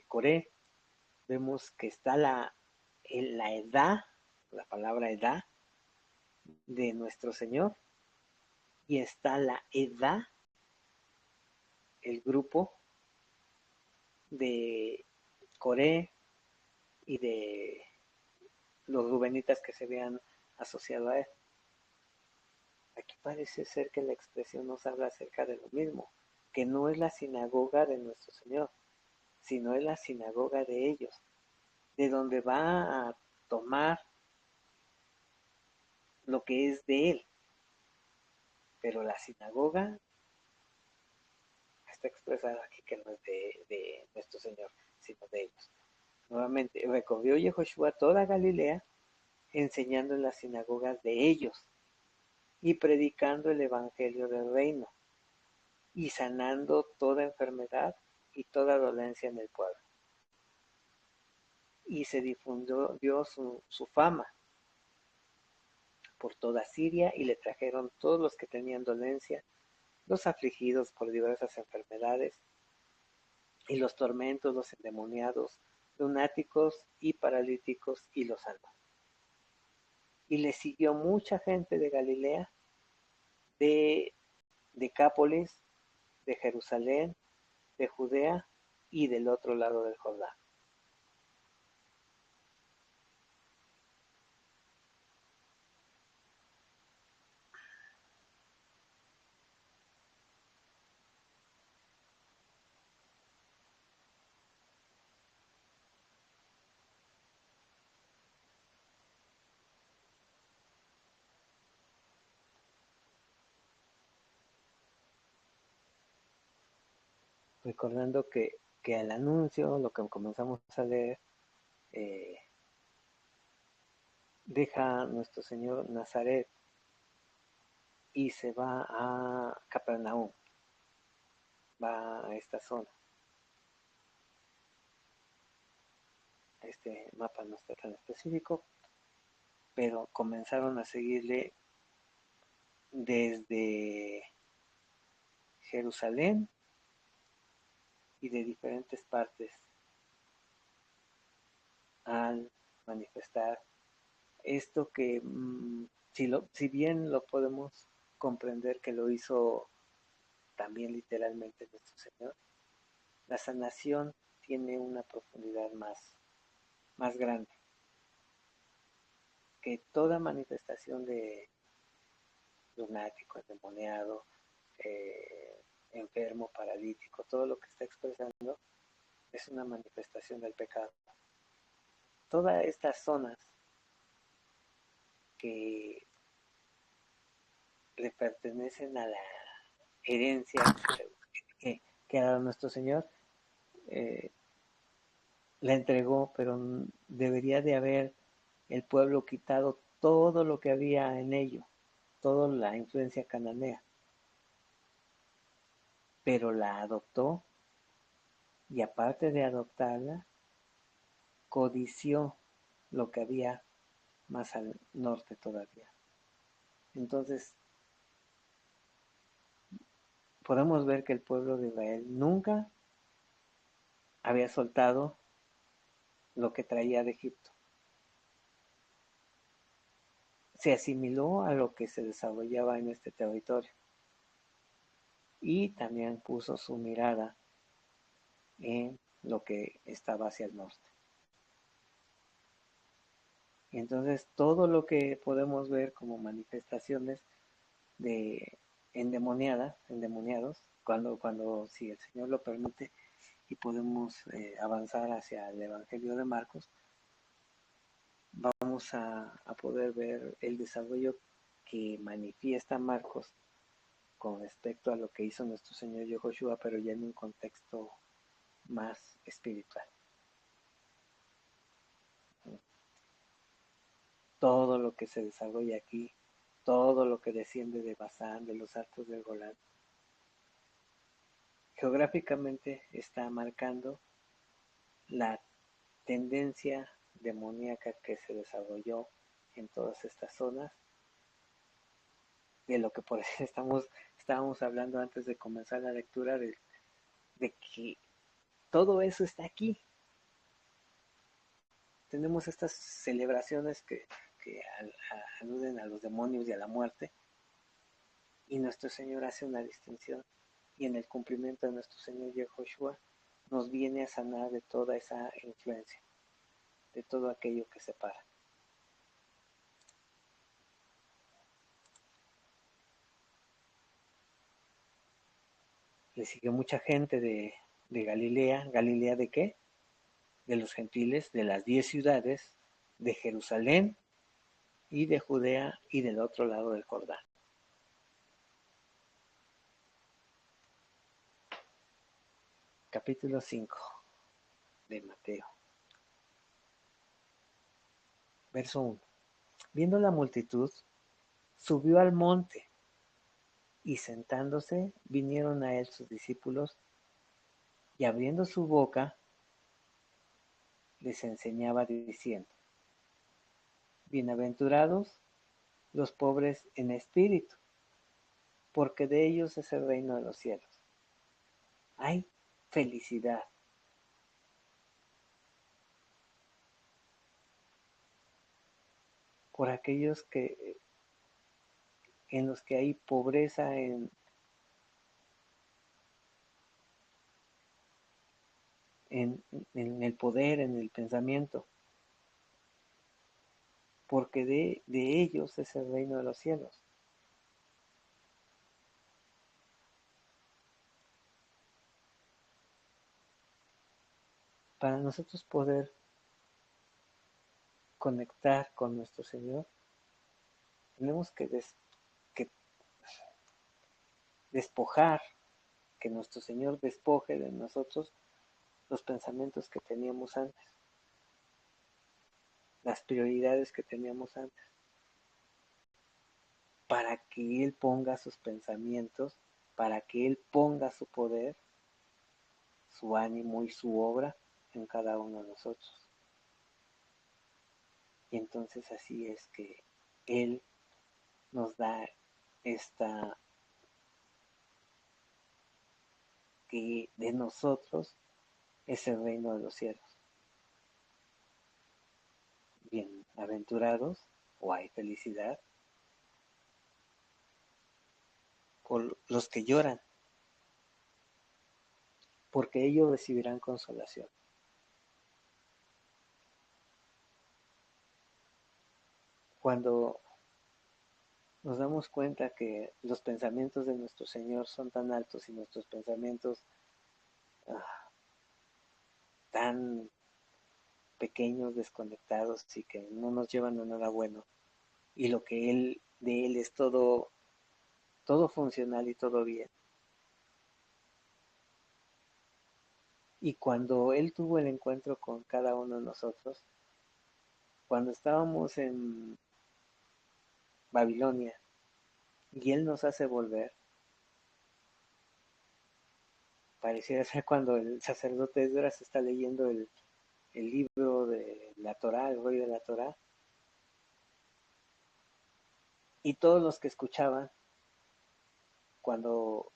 Coré, vemos que está la edad, la palabra edad de nuestro Señor, y está la edad, el grupo de Coré y de los rubenitas que se habían asociado a él. Aquí parece ser que la expresión nos habla acerca de lo mismo, que no es la sinagoga de nuestro Señor, sino es la sinagoga de ellos, de donde va a tomar lo que es de él. Pero la sinagoga está expresada aquí que no es de nuestro Señor, sino de ellos. Nuevamente, recorrió Yehoshua toda Galilea, enseñando en las sinagogas de ellos y predicando el evangelio del reino y sanando toda enfermedad y toda dolencia en el pueblo. Y se difundió su fama por toda Siria y le trajeron todos los que tenían dolencia, los afligidos por diversas enfermedades y los tormentos, los endemoniados, lunáticos y paralíticos, y los sanó. Y le siguió mucha gente de Galilea, de Decápolis, de Jerusalén, de Judea y del otro lado del Jordán. Recordando que al anuncio, lo que comenzamos a leer, eh, deja nuestro Señor Nazaret y se va a Capernaum, va a esta zona. Este mapa no está tan específico, pero comenzaron a seguirle desde Jerusalén y de diferentes partes al manifestar esto que si bien lo podemos comprender que lo hizo también literalmente nuestro Señor, la sanación tiene una profundidad más grande, que toda manifestación de lunático, endemoniado, enfermo, paralítico, todo lo que está expresando es una manifestación del pecado. Todas estas zonas que le pertenecen a la herencia que a nuestro Señor eh, la entregó, pero debería de haber el pueblo quitado todo lo que había en ello, toda la influencia cananea, pero la adoptó y aparte de adoptarla, codició lo que había más al norte todavía. Entonces, podemos ver que el pueblo de Israel nunca había soltado lo que traía de Egipto. Se asimiló a lo que se desarrollaba en este territorio y también puso su mirada en lo que estaba hacia el norte. Y entonces todo lo que podemos ver como manifestaciones de endemoniados, cuando si el Señor lo permite y podemos avanzar hacia el Evangelio de Marcos, vamos a poder ver el desarrollo que manifiesta Marcos con respecto a lo que hizo nuestro Señor Yahushua, pero ya en un contexto más espiritual. Todo lo que se desarrolla aquí, todo lo que desciende de Basán, de los altos del Golán, geográficamente está marcando la tendencia demoníaca que se desarrolló en todas estas zonas, de lo que por eso estábamos hablando antes de comenzar la lectura, de que todo eso está aquí. Tenemos estas celebraciones que aluden a los demonios y a la muerte, y nuestro Señor hace una distinción, y en el cumplimiento de nuestro Señor Yahushua nos viene a sanar de toda esa influencia, de todo aquello que separa. Le siguió mucha gente de Galilea. ¿Galilea de qué? De los gentiles, de las 10 ciudades, de Jerusalén y de Judea y del otro lado del Jordán. Capítulo 5 de Mateo. Verso 1. Viendo la multitud, subió al monte, y sentándose vinieron a él sus discípulos, y abriendo su boca les enseñaba diciendo: Bienaventurados los pobres en espíritu, porque de ellos es el reino de los cielos. Hay felicidad. Por aquellos en los que hay pobreza en el poder, en el pensamiento, porque de ellos es el reino de los cielos. Para nosotros poder conectar con nuestro Señor, tenemos que despojar, que nuestro Señor despoje de nosotros los pensamientos que teníamos antes, las prioridades que teníamos antes, para que Él ponga sus pensamientos, para que Él ponga su poder, su ánimo y su obra en cada uno de nosotros. Y entonces así es que Él nos da esta, que de nosotros es el reino de los cielos. Bienaventurados, o hay felicidad, por los que lloran, porque ellos recibirán consolación. Cuando nos damos cuenta que los pensamientos de nuestro Señor son tan altos y nuestros pensamientos tan pequeños, desconectados y que no nos llevan a nada bueno, y lo que de Él es todo funcional y todo bien. Y cuando Él tuvo el encuentro con cada uno de nosotros, cuando estábamos en Babilonia y Él nos hace volver, pareciera ser cuando el sacerdote Esdras está leyendo el libro de la Torá, el rollo de la Torá, y todos los que escuchaban, cuando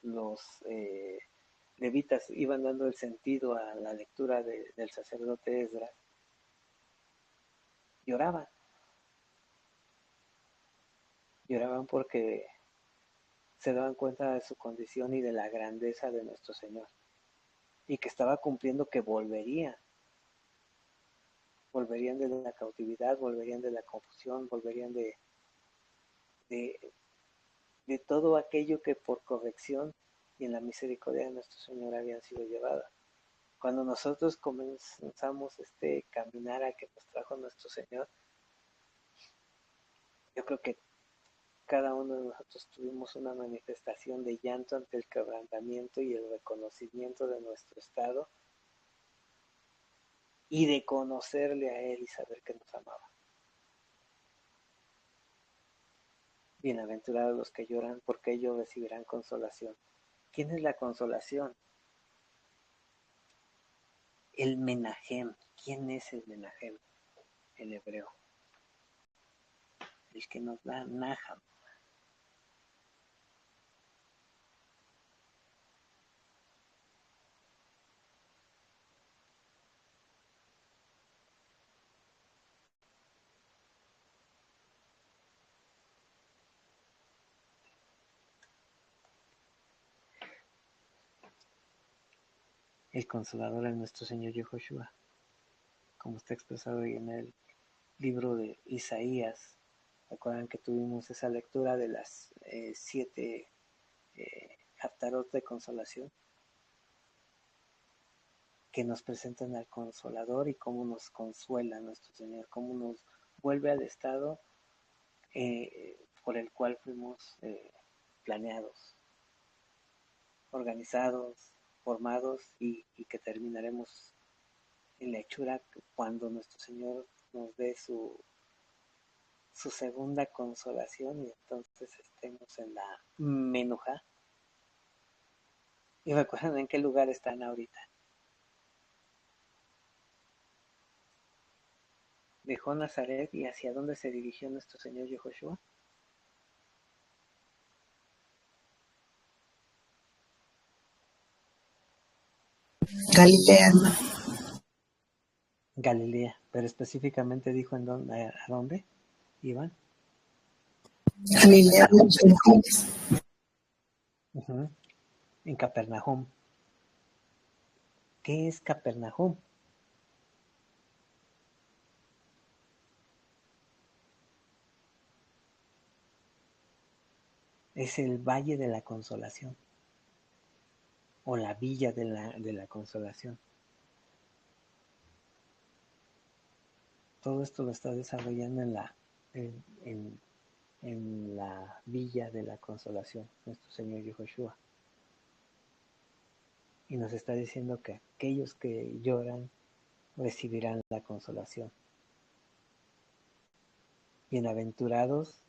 los levitas iban dando el sentido a la lectura del sacerdote Esdras, lloraban. Lloraban porque se daban cuenta de su condición y de la grandeza de nuestro Señor, y que estaba cumpliendo, que volverían de la cautividad, volverían de la confusión, volverían de todo aquello que por corrección y en la misericordia de nuestro Señor habían sido llevadas. Cuando nosotros comenzamos este caminar a que nos trajo nuestro Señor, yo creo que cada uno de nosotros tuvimos una manifestación de llanto ante el quebrantamiento y el reconocimiento de nuestro estado y de conocerle a Él y saber que nos amaba. Bienaventurados los que lloran, porque ellos recibirán consolación. ¿Quién es la consolación? El Menahem. ¿Quién es el Menahem? El hebreo. El que nos da Naham. El consolador es nuestro Señor Yehoshua, como está expresado ahí en el libro de Isaías. Recuerdan que tuvimos esa lectura de las 7 haftarot de consolación que nos presentan al consolador y cómo nos consuela nuestro Señor, cómo nos vuelve al estado por el cual fuimos planeados, organizados, formados y que terminaremos en la hechura cuando nuestro Señor nos dé su segunda consolación y entonces estemos en la menuja. Y recuerden en qué lugar están ahorita. Dejó Nazaret y hacia dónde se dirigió nuestro Señor Yehoshua. Galilea, Galilea, pero específicamente dijo en dónde, a dónde iban. Galilea de los Gentiles. Uh-huh. En Capernaum. ¿Qué es Capernaum? Es el Valle de la Consolación o la Villa de la Consolación. Todo esto lo está desarrollando en la Villa de la Consolación, nuestro Señor Yehoshua. Y nos está diciendo que aquellos que lloran recibirán la consolación. Bienaventurados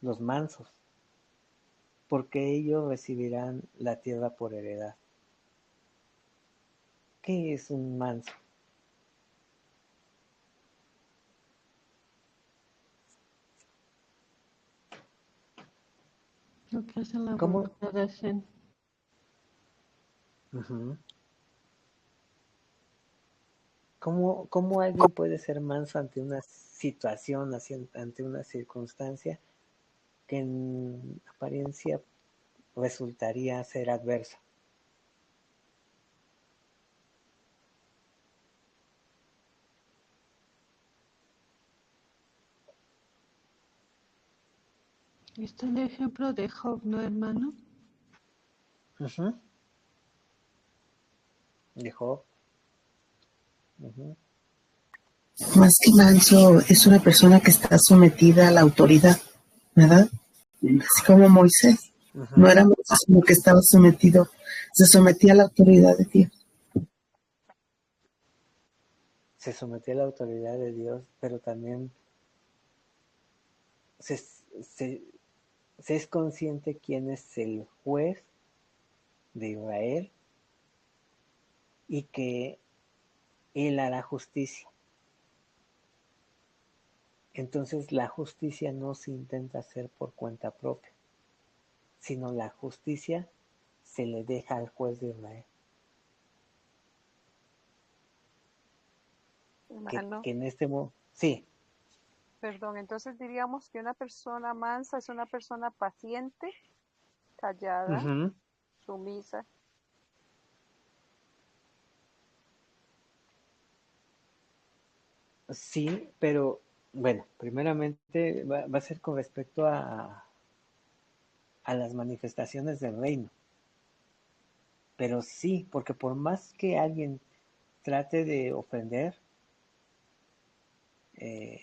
los mansos, porque ellos recibirán la tierra por heredad. ¿Qué es un manso? Lo que hace la ¿Cómo? voluntad de Hashem. Uh-huh. ¿Cómo alguien puede ser manso ante una situación, ante una circunstancia que en apariencia resultaría ser adversa? Está el ejemplo de Job, ¿no, hermano? Uh-huh. De Job. Uh-huh. Más que manso, es una persona que está sometida a la autoridad, ¿verdad? Así como Moisés. Uh-huh. No era Moisés, sino que estaba sometido, se sometía a la autoridad de Dios. Se sometió a la autoridad de Dios, pero también se, se, se es consciente quién es el juez de Israel y que él hará justicia. Entonces la justicia no se intenta hacer por cuenta propia, sino la justicia se le deja al juez de Israel. Hermano, Que en este modo, sí. perdón, entonces diríamos que una persona mansa es una persona paciente, callada, Uh-huh. sumisa. Sí, pero bueno, primeramente va a ser con respecto a las manifestaciones del reino. Pero sí, porque por más que alguien trate de ofender, eh,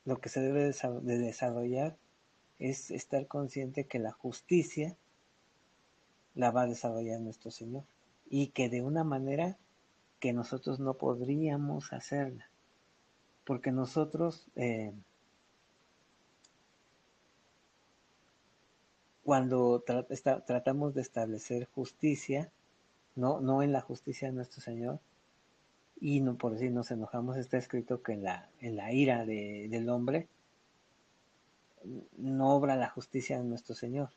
lo que se debe de desarrollar es estar consciente que la justicia la va a desarrollar nuestro Señor y que de una manera que nosotros no podríamos hacerla, porque nosotros cuando tratamos de establecer justicia, no en la justicia de nuestro Señor, y no por decir nos enojamos, está escrito que en la ira del hombre no obra la justicia de nuestro Señor.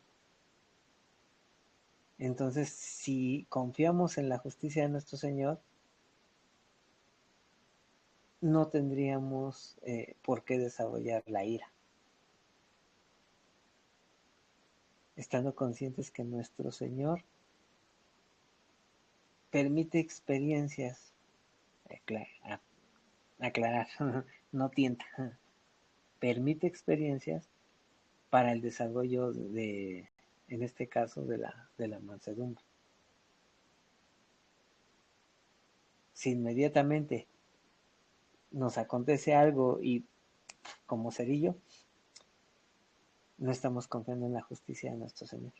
Entonces, si confiamos en la justicia de nuestro Señor, no tendríamos por qué desarrollar la ira, estando conscientes que nuestro Señor permite experiencias, aclarar, no tienta, permite experiencias para el desarrollo en este caso, de la mansedumbre. Si inmediatamente nos acontece algo y como cerillo, no estamos confiando en la justicia de nuestro Señor.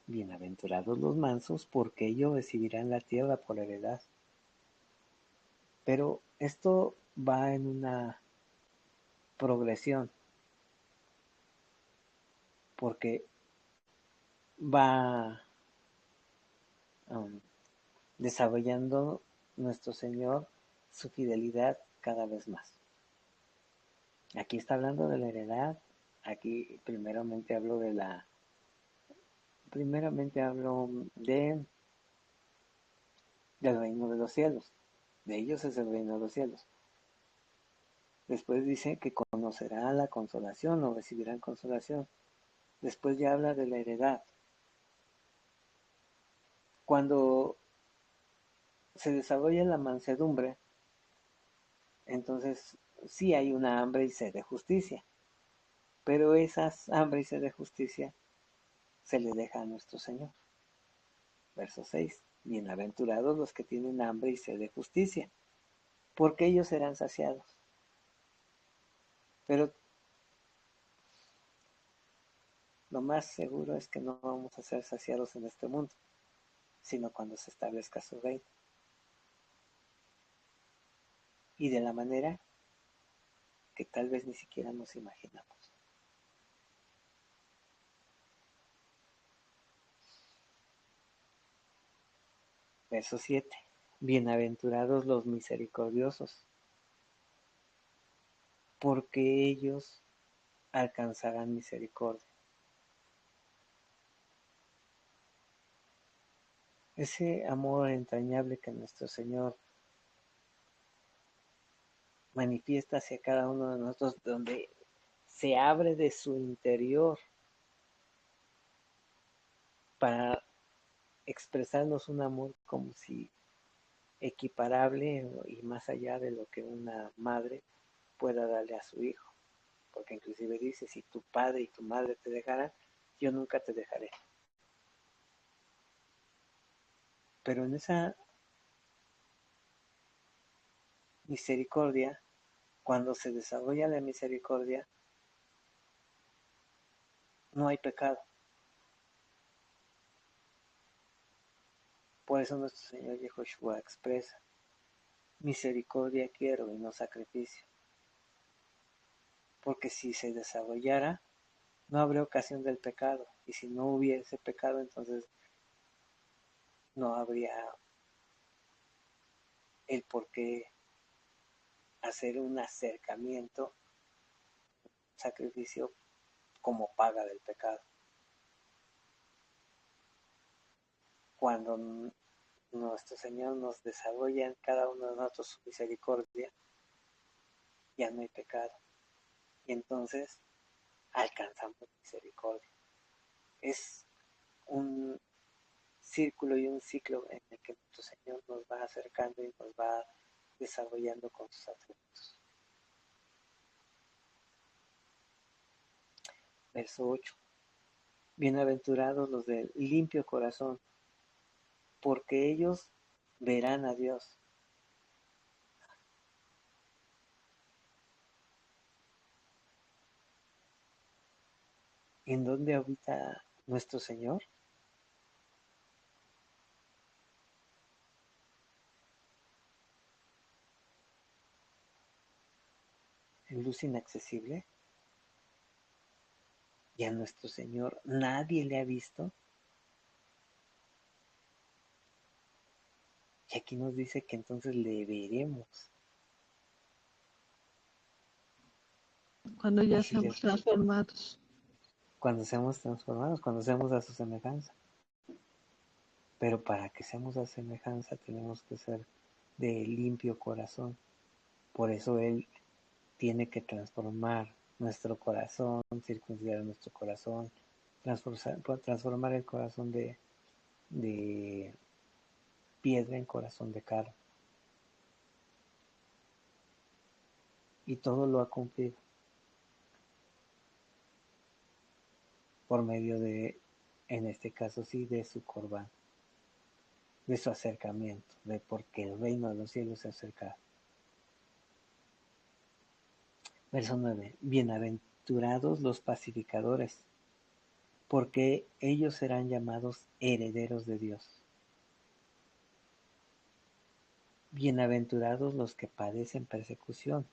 Bienaventurados los mansos, porque ellos recibirán la tierra por heredad. Pero esto va en una progresión, porque va um, desarrollando nuestro Señor su fidelidad cada vez más. Aquí está hablando de la heredad, aquí primeramente hablo del reino de los cielos, de ellos es el reino de los cielos. Después dice que conocerán la consolación o recibirán consolación. Después ya habla de la heredad. Cuando se desarrolla la mansedumbre, entonces sí hay una hambre y sed de justicia, pero esas hambre y sed de justicia se le deja a nuestro Señor. Verso 6. Bienaventurados los que tienen hambre y sed de justicia, porque ellos serán saciados. Pero lo más seguro es que no vamos a ser saciados en este mundo, sino cuando se establezca su reino. Y de la manera que tal vez ni siquiera nos imaginamos. Verso 7. Bienaventurados los misericordiosos, porque ellos alcanzarán misericordia. Ese amor entrañable que nuestro Señor manifiesta hacia cada uno de nosotros, donde se abre de su interior para expresarnos un amor como si equiparable y más allá de lo que una madre pueda darle a su hijo. Porque inclusive dice, si tu padre y tu madre te dejaran, yo nunca te dejaré. Pero en esa misericordia, cuando se desarrolla la misericordia, no hay pecado. Por eso nuestro Señor Yehoshua expresa, misericordia quiero y no sacrificio. Porque si se desarrollara, no habría ocasión del pecado. Y si no hubiese pecado, entonces no habría el por qué hacer un acercamiento, sacrificio como paga del pecado. Cuando nuestro Señor nos desarrolla en cada uno de nosotros su misericordia, ya no hay pecado. Y entonces alcanzamos misericordia. Es un círculo y un ciclo en el que nuestro Señor nos va acercando y nos va desarrollando con sus atributos. Verso 8. Bienaventurados los del limpio corazón, porque ellos verán a Dios. ¿En dónde habita nuestro Señor? En luz inaccesible. Y a nuestro Señor nadie le ha visto. Y aquí nos dice que entonces le veremos. Cuando Y ya si seamos transformados. cuando seamos transformados, cuando seamos a su semejanza. Pero para que seamos a semejanza tenemos que ser de limpio corazón. Por eso Él tiene que transformar nuestro corazón, circuncidar nuestro corazón, transformar el corazón de piedra en corazón de carne. Y todo lo ha cumplido por medio de, en este caso sí, de su corbán, de su acercamiento, de porque el reino de los cielos se acerca. Verso 9. Bienaventurados los pacificadores, porque ellos serán llamados herederos de Dios. Bienaventurados los que padecen persecución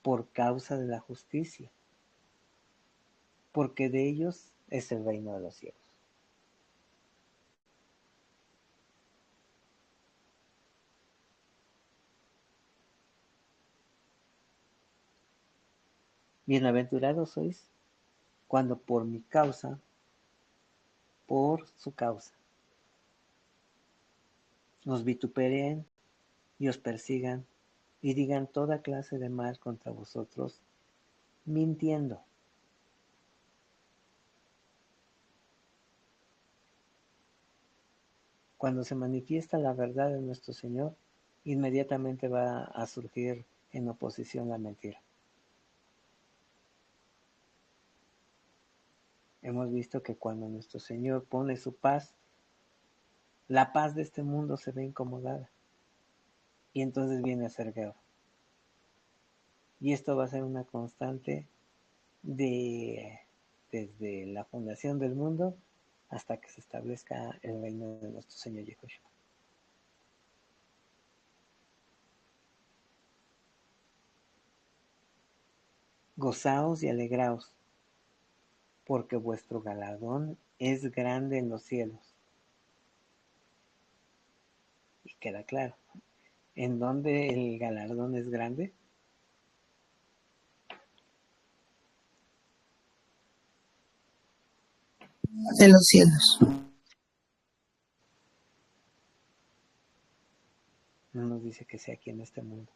por causa de la justicia, porque de ellos es el reino de los cielos. Bienaventurados sois cuando por mi causa, por su causa, os vituperen y os persigan y digan toda clase de mal contra vosotros, mintiendo. Cuando se manifiesta la verdad de nuestro Señor, inmediatamente va a surgir en oposición la mentira. Hemos visto que cuando nuestro Señor pone su paz, la paz de este mundo se ve incomodada. Y entonces viene a ser guerra. Y esto va a ser una constante desde la fundación del mundo hasta que se establezca el reino de nuestro Señor Yahushua. Gozaos y alegraos, porque vuestro galardón es grande en los cielos. Y queda claro, ¿en dónde el galardón es grande? En los cielos. No nos dice que sea aquí en este mundo.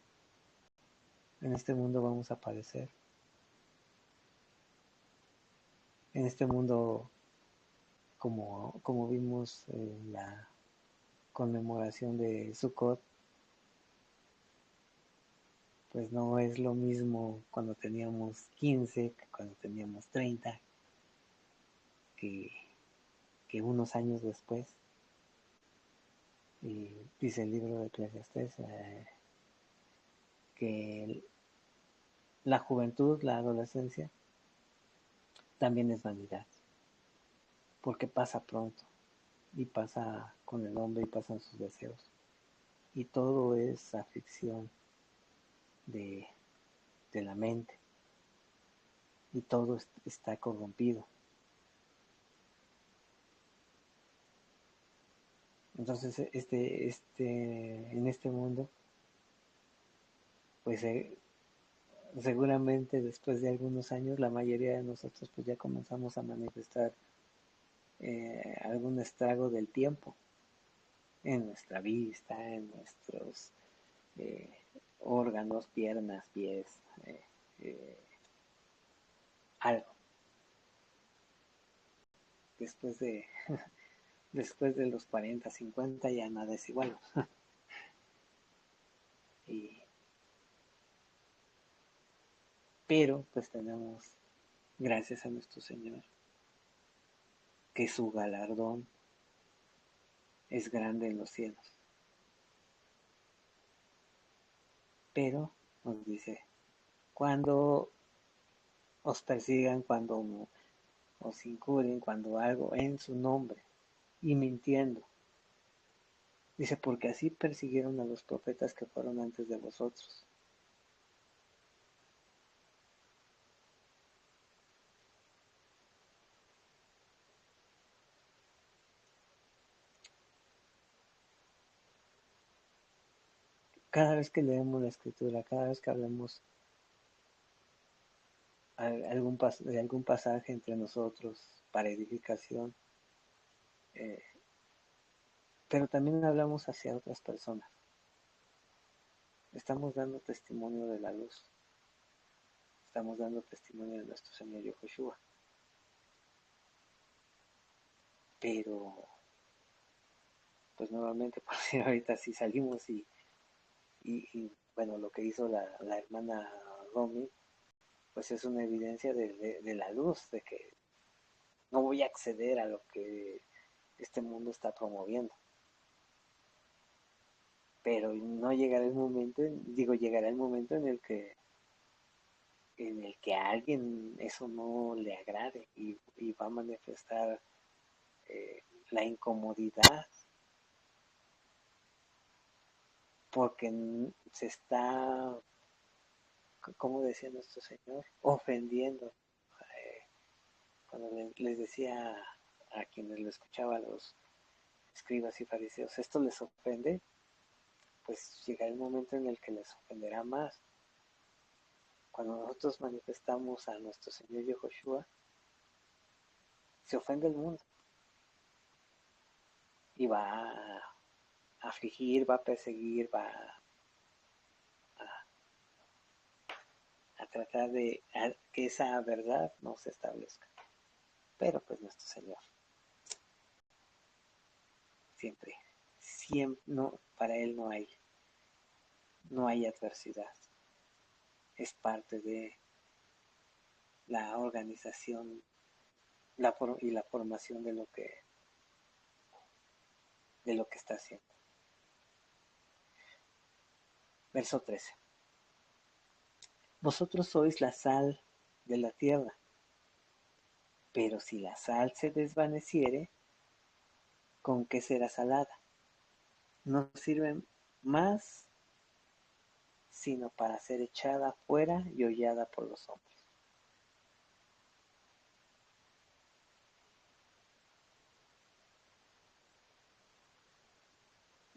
En este mundo vamos a padecer. En este mundo, como vimos en la conmemoración de Sukkot, pues no es lo mismo cuando teníamos 15 que cuando teníamos 30, que unos años después. Y dice el libro de Eclesiastés que la juventud, la adolescencia, también es vanidad, porque pasa pronto, y pasa con el hombre y pasan sus deseos. Y todo es aflicción de, de la mente, y todo está corrompido. Entonces, en este mundo, pues seguramente después de algunos años, la mayoría de nosotros pues ya comenzamos a manifestar algún estrago del tiempo en nuestra vista, en nuestros eh, órganos, piernas, pies, eh, algo. Después después de los 40, 50 ya nada es igual. Pero pues tenemos, gracias a nuestro Señor, que su galardón es grande en los cielos. Pero nos dice, cuando os persigan, cuando os incuren, cuando algo en su nombre y mintiendo. Dice, porque así persiguieron a los profetas que fueron antes de vosotros. Cada vez que leemos la escritura, cada vez que hablamos de algún pasaje entre nosotros para edificación, pero también hablamos hacia otras personas. Estamos dando testimonio de la luz. Estamos dando testimonio de nuestro Señor Yahushua. Pero, pues nuevamente, por decir ahorita, si salimos y bueno, lo que hizo la hermana Romy, pues es una evidencia de la luz, de que no voy a acceder a lo que este mundo está promoviendo. Pero no llegará el momento, llegará el momento en el que a alguien eso no le agrade y va a manifestar la incomodidad porque se está, como decía nuestro Señor, ofendiendo. Cuando les decía a quienes lo escuchaban, a los escribas y fariseos, esto les ofende, pues llegará el momento en el que les ofenderá más. Cuando nosotros manifestamos a nuestro Señor Yahushua, se ofende el mundo y va a afligir, va a perseguir, va a tratar de que esa verdad no se establezca. Pero pues nuestro Señor siempre, no, para Él no hay adversidad. Es parte de la organización y la formación de lo que está haciendo. Verso 13. Vosotros sois la sal de la tierra, pero si la sal se desvaneciere, ¿con qué será salada? No sirve más sino para ser echada fuera y hollada por los hombres.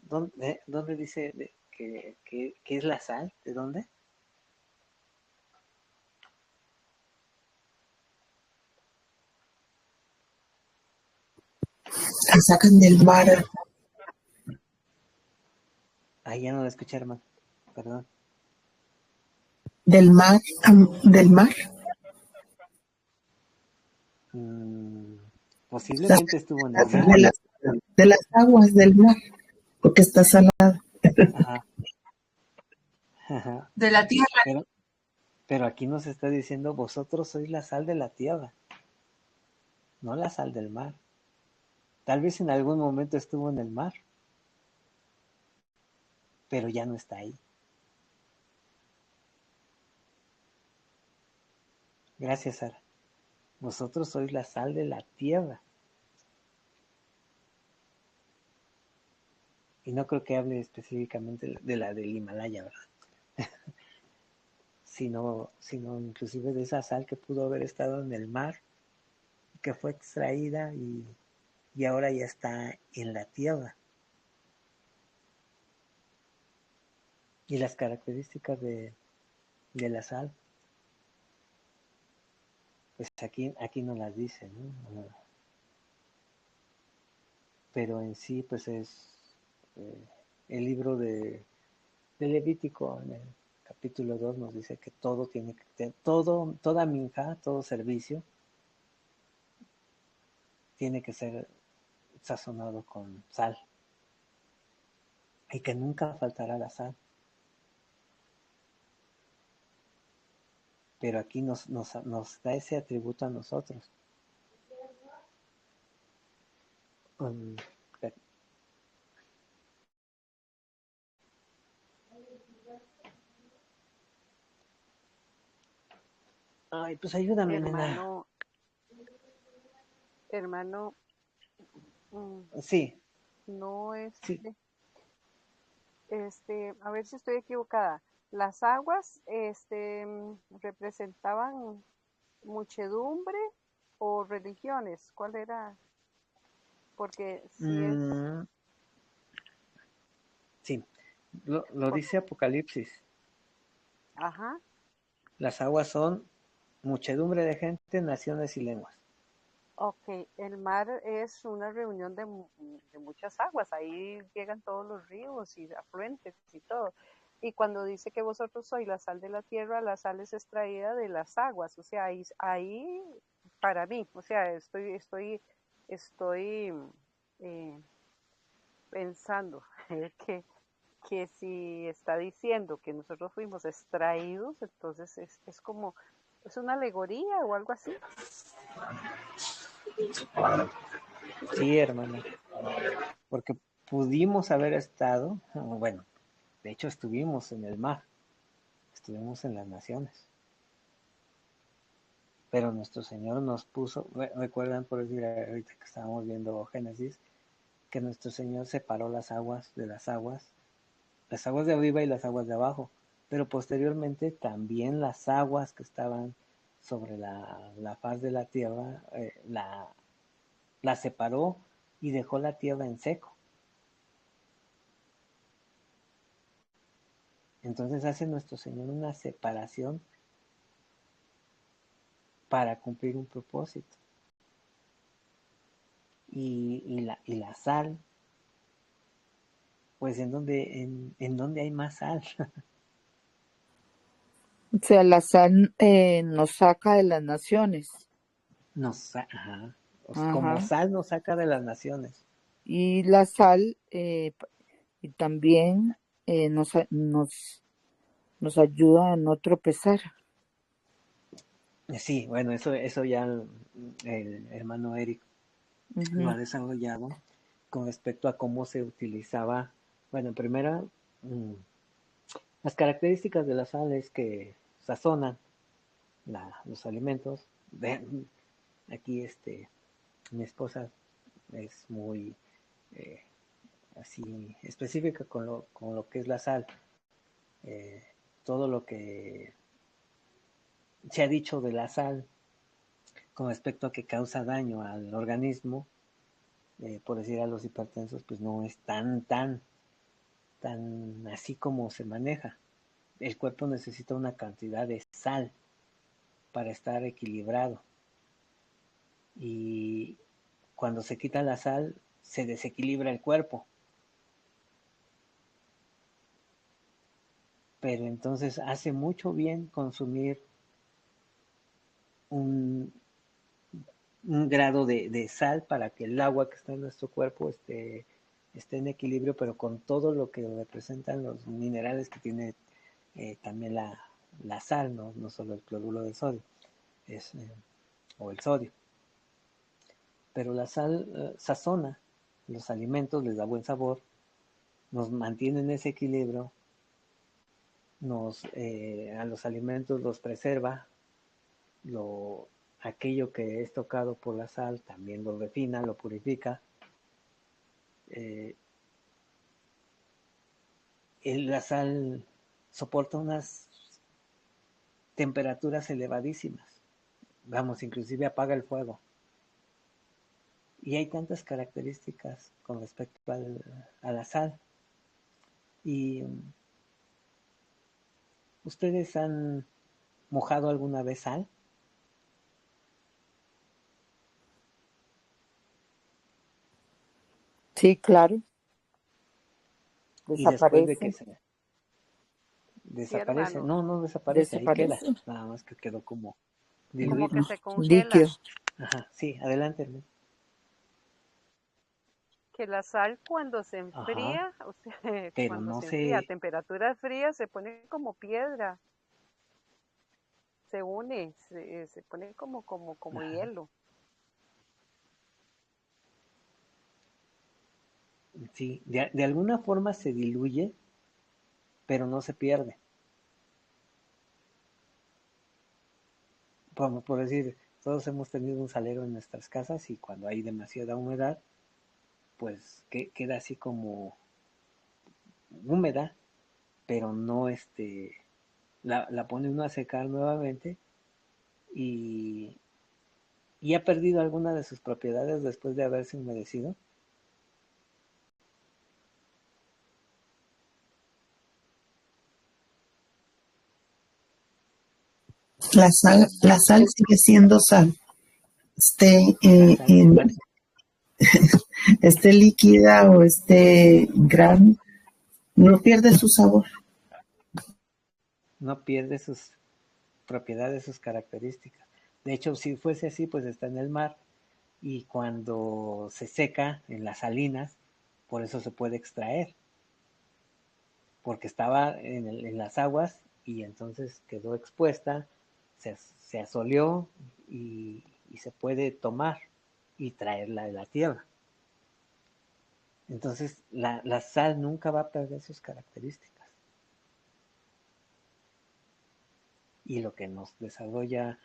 ¿Dónde dice que es la sal? ¿De dónde? La sacan del mar, Ahí ya no la escuché, hermano. Perdón. del mar, del mar. Mm, La posiblemente estuvo en el sacan mar. de las aguas del mar, porque está salada. Ajá. Ajá. De la tierra. Pero aquí nos está diciendo, vosotros sois la sal de la tierra, no la sal del mar. Tal vez en algún momento estuvo en el mar, pero ya no está ahí. Gracias, Sara. Vosotros sois la sal de la tierra. Y no creo que hable específicamente de la del Himalaya, ¿verdad? Sino inclusive de esa sal que pudo haber estado en el mar, que fue extraída y ahora ya está en la tierra. Y las características de la sal, pues aquí no las dice, ¿no? Pero en sí, pues es el libro de Levítico, en el capítulo 2 nos dice que todo tiene que toda minja, todo servicio, tiene que ser sazonado con sal y que nunca faltará la sal. Pero aquí nos da ese atributo a nosotros. Um, Ay, pues ayúdame, nena. Hermano, Sí, no sí. a ver si estoy equivocada. Las aguas, representaban muchedumbre o religiones. ¿Cuál era? Porque si es, Sí, lo dice Apocalipsis. ajá, Las aguas son muchedumbre de gente, naciones y lenguas. ok, el mar es una reunión de muchas aguas, ahí llegan todos los ríos y afluentes y todo. Y cuando dice que vosotros sois la sal de la tierra, la sal es extraída de las aguas, o sea, ahí para mí, o sea, estoy pensando que, que si está diciendo que nosotros fuimos extraídos, entonces es como, es una alegoría o algo así. Sí, hermana, porque pudimos haber estado, bueno, de hecho estuvimos en el mar, estuvimos en las naciones, pero nuestro Señor nos puso, recuerdan por decir ahorita que estábamos viendo Génesis, que nuestro Señor separó las aguas de las aguas de arriba y las aguas de abajo, pero posteriormente también las aguas que estaban sobre la faz de la tierra, la separó y dejó la tierra en seco. Entonces hace nuestro Señor una separación para cumplir un propósito. Y la sal, pues en donde hay más sal. O sea, la sal nos saca de las naciones. Ajá. Como Ajá. sal nos saca de las naciones. Y la sal y también nos ayuda a no tropezar. Sí, bueno, eso ya el hermano Eric lo ha desarrollado con respecto a cómo se utilizaba. Bueno, primero, las características de la sal es que sazonan los alimentos. Aquí mi esposa es muy eh, así específica con lo que es la sal. Eh, todo lo que se ha dicho de la sal con respecto a que causa daño al organismo, por decir a los hipertensos, pues no es tan así como se maneja. El cuerpo necesita una cantidad de sal para estar equilibrado. Y cuando se quita la sal, se desequilibra el cuerpo. Pero entonces hace mucho bien consumir un, un grado de sal para que el agua que está en nuestro cuerpo esté en equilibrio, pero con todo lo que representan los minerales que tiene también la sal, no solo el cloruro de sodio o el sodio. Pero la sal sazona los alimentos, les da buen sabor, nos mantiene en ese equilibrio, a los alimentos los preserva, aquello que es tocado por la sal también lo refina, lo purifica. La sal soporta unas temperaturas elevadísimas, vamos, inclusive apaga el fuego. Y hay tantas características con respecto a la sal. Y ¿ustedes han mojado alguna vez sal? Sí, claro. Y después de Desaparece. que se Sí, desaparece, hermano, no desaparece, ahí queda, Desaparece. nada más que quedó como como diluido. que se Líquido. congela. Ajá, sí, adelante. que la sal cuando se Ajá, enfría, o sea, pero cuando no se enfría a se, temperatura fría se pone como piedra, se une, se pone como ajá, hielo. sí, de alguna forma se diluye, pero no se pierde. Por decir, todos hemos tenido un salero en nuestras casas y cuando hay demasiada humedad, pues queda así como húmeda, pero no la pone uno a secar nuevamente y, y ha perdido alguna de sus propiedades después de haberse humedecido. La sal sigue siendo sal, esté, La sal, bueno, esté líquida o esté gran, no pierde su sabor. no pierde sus propiedades, sus características. De hecho, si fuese así, pues está en el mar y cuando se seca en las salinas, por eso se puede extraer, porque estaba en las aguas y entonces quedó expuesta, se asoleó y se puede tomar y traerla de la tierra. Entonces la sal nunca va a perder sus características. Y lo que nos desarrolla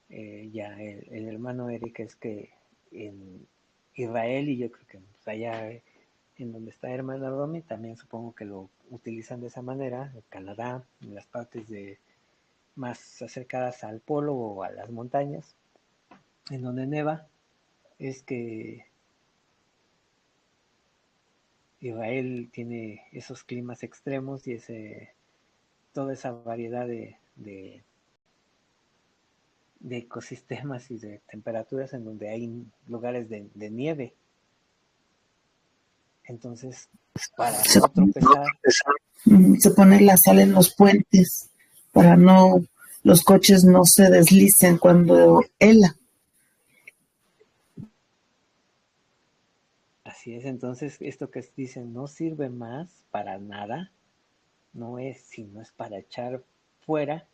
ya el hermano Eric es que en Israel y yo creo que pues, allá en donde está hermana Romy también supongo que lo utilizan de esa manera, en Canadá, en las partes de más acercadas al polo o a las montañas, en donde neva, es que Israel tiene esos climas extremos y toda esa variedad de ecosistemas y de temperaturas en donde hay lugares de nieve. Entonces, para Se, no tropezar, se pone la sal en los puentes para no los coches no se deslicen cuando hela. así es, entonces esto que dicen no sirve más para nada, no es, sino es para echar fuera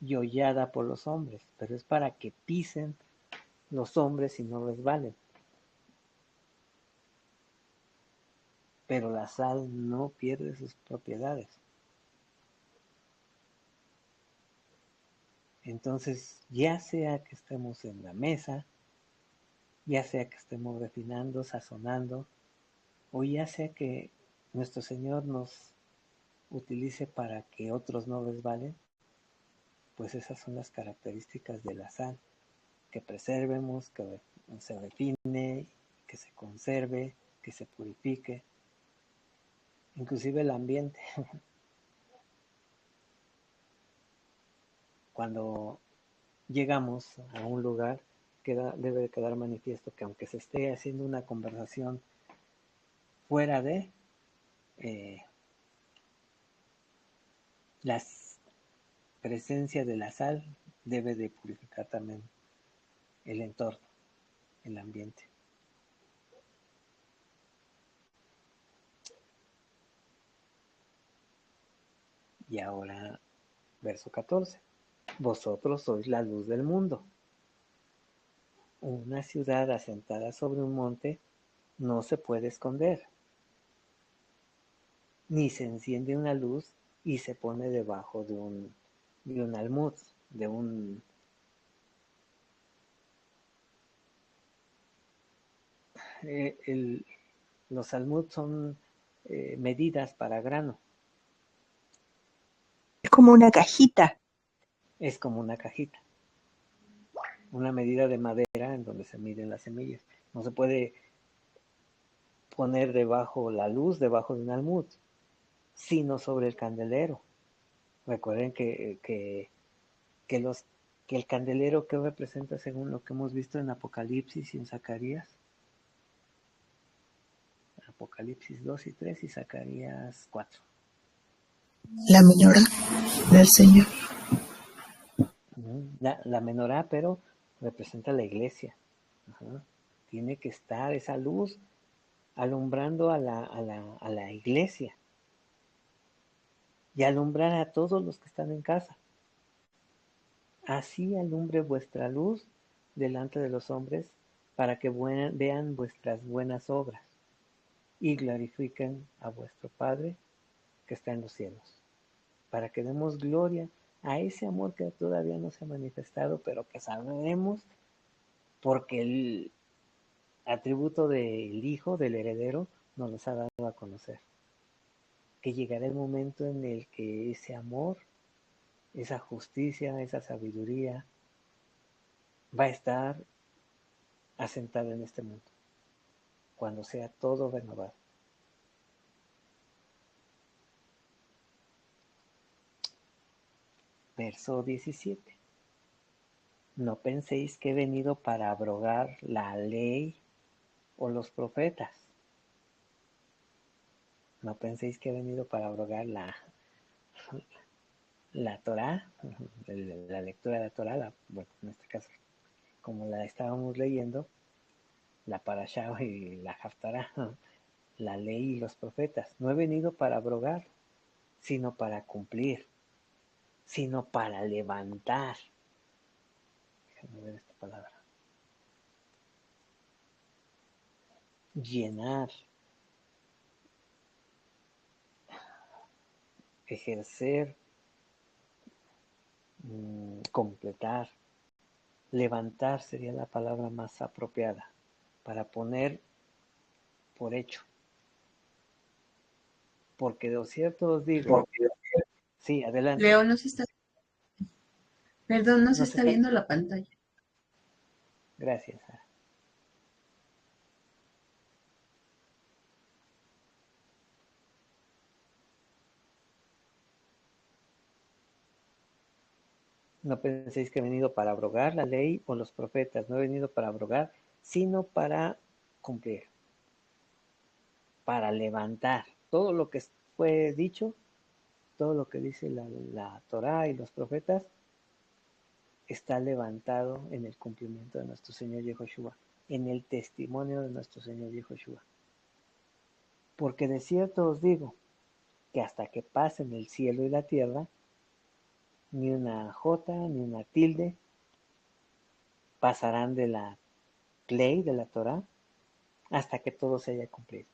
y hollada por los hombres, pero es para que pisen los hombres y no resbalen. Pero la sal no pierde sus propiedades. Entonces, ya sea que estemos en la mesa, ya sea que estemos refinando, sazonando, o ya sea que nuestro Señor nos utilice para que otros no resbalen, pues esas son las características de la sal, que preservemos, que se refine, que se conserve, que se purifique, inclusive el ambiente. Cuando llegamos a un lugar, debe quedar manifiesto que aunque se esté haciendo una conversación fuera de eh, la presencia de la sal, debe de purificar también el entorno, el ambiente. Y ahora, verso 14. Vosotros sois la luz del mundo. Una ciudad asentada sobre un monte no se puede esconder, ni se enciende una luz y se pone debajo de un almud, de un... el, los almud son medidas para grano. Es como una cajita. Es como una cajita, una medida de madera en donde se miden las semillas. No se puede poner debajo la luz, debajo de un almud, sino sobre el candelero. Recuerden que, los, que el candelero que representa según lo que hemos visto en Apocalipsis y en Zacarías, Apocalipsis 2 y 3 y Zacarías 4. La menorá del Señor. La menorá, pero representa la iglesia. Ajá. Tiene que estar esa luz alumbrando a la iglesia y alumbrar a todos los que están en casa. Así alumbre vuestra luz delante de los hombres, para que vean vuestras buenas obras y glorifiquen a vuestro Padre que está en los cielos, para que demos gloria a ese amor que todavía no se ha manifestado, pero que sabemos porque el atributo del Hijo, del heredero, nos los ha dado a conocer. Que llegará el momento en el que ese amor, esa justicia, esa sabiduría va a estar asentada en este mundo, cuando sea todo renovado. Verso 17. No penséis que he venido para abrogar la ley o los profetas. No penséis que he venido para abrogar la Torá, la lectura de la Torá, bueno, en este caso, como la estábamos leyendo, la Parashá y la Haftará, la ley y los profetas. No he venido para abrogar, sino para cumplir, sino para levantar. Déjame ver esta palabra. Llenar, ejercer, completar. Levantar sería la palabra más apropiada para poner por hecho. Porque de cierto os digo, sí, adelante. Leo no se está, perdón, no se No se está está. viendo la pantalla. Gracias, Sara. No penséis que he venido para abrogar la ley o los profetas. No he venido para abrogar, sino para cumplir, para levantar. Todo lo que fue dicho, todo lo que dice la Torá y los profetas, está levantado en el cumplimiento de nuestro Señor Yehoshua, en el testimonio de nuestro Señor Yehoshua. Porque de cierto os digo que hasta que pasen el cielo y la tierra, ni una jota ni una tilde pasarán de la ley, de la Torá, hasta que todo se haya cumplido.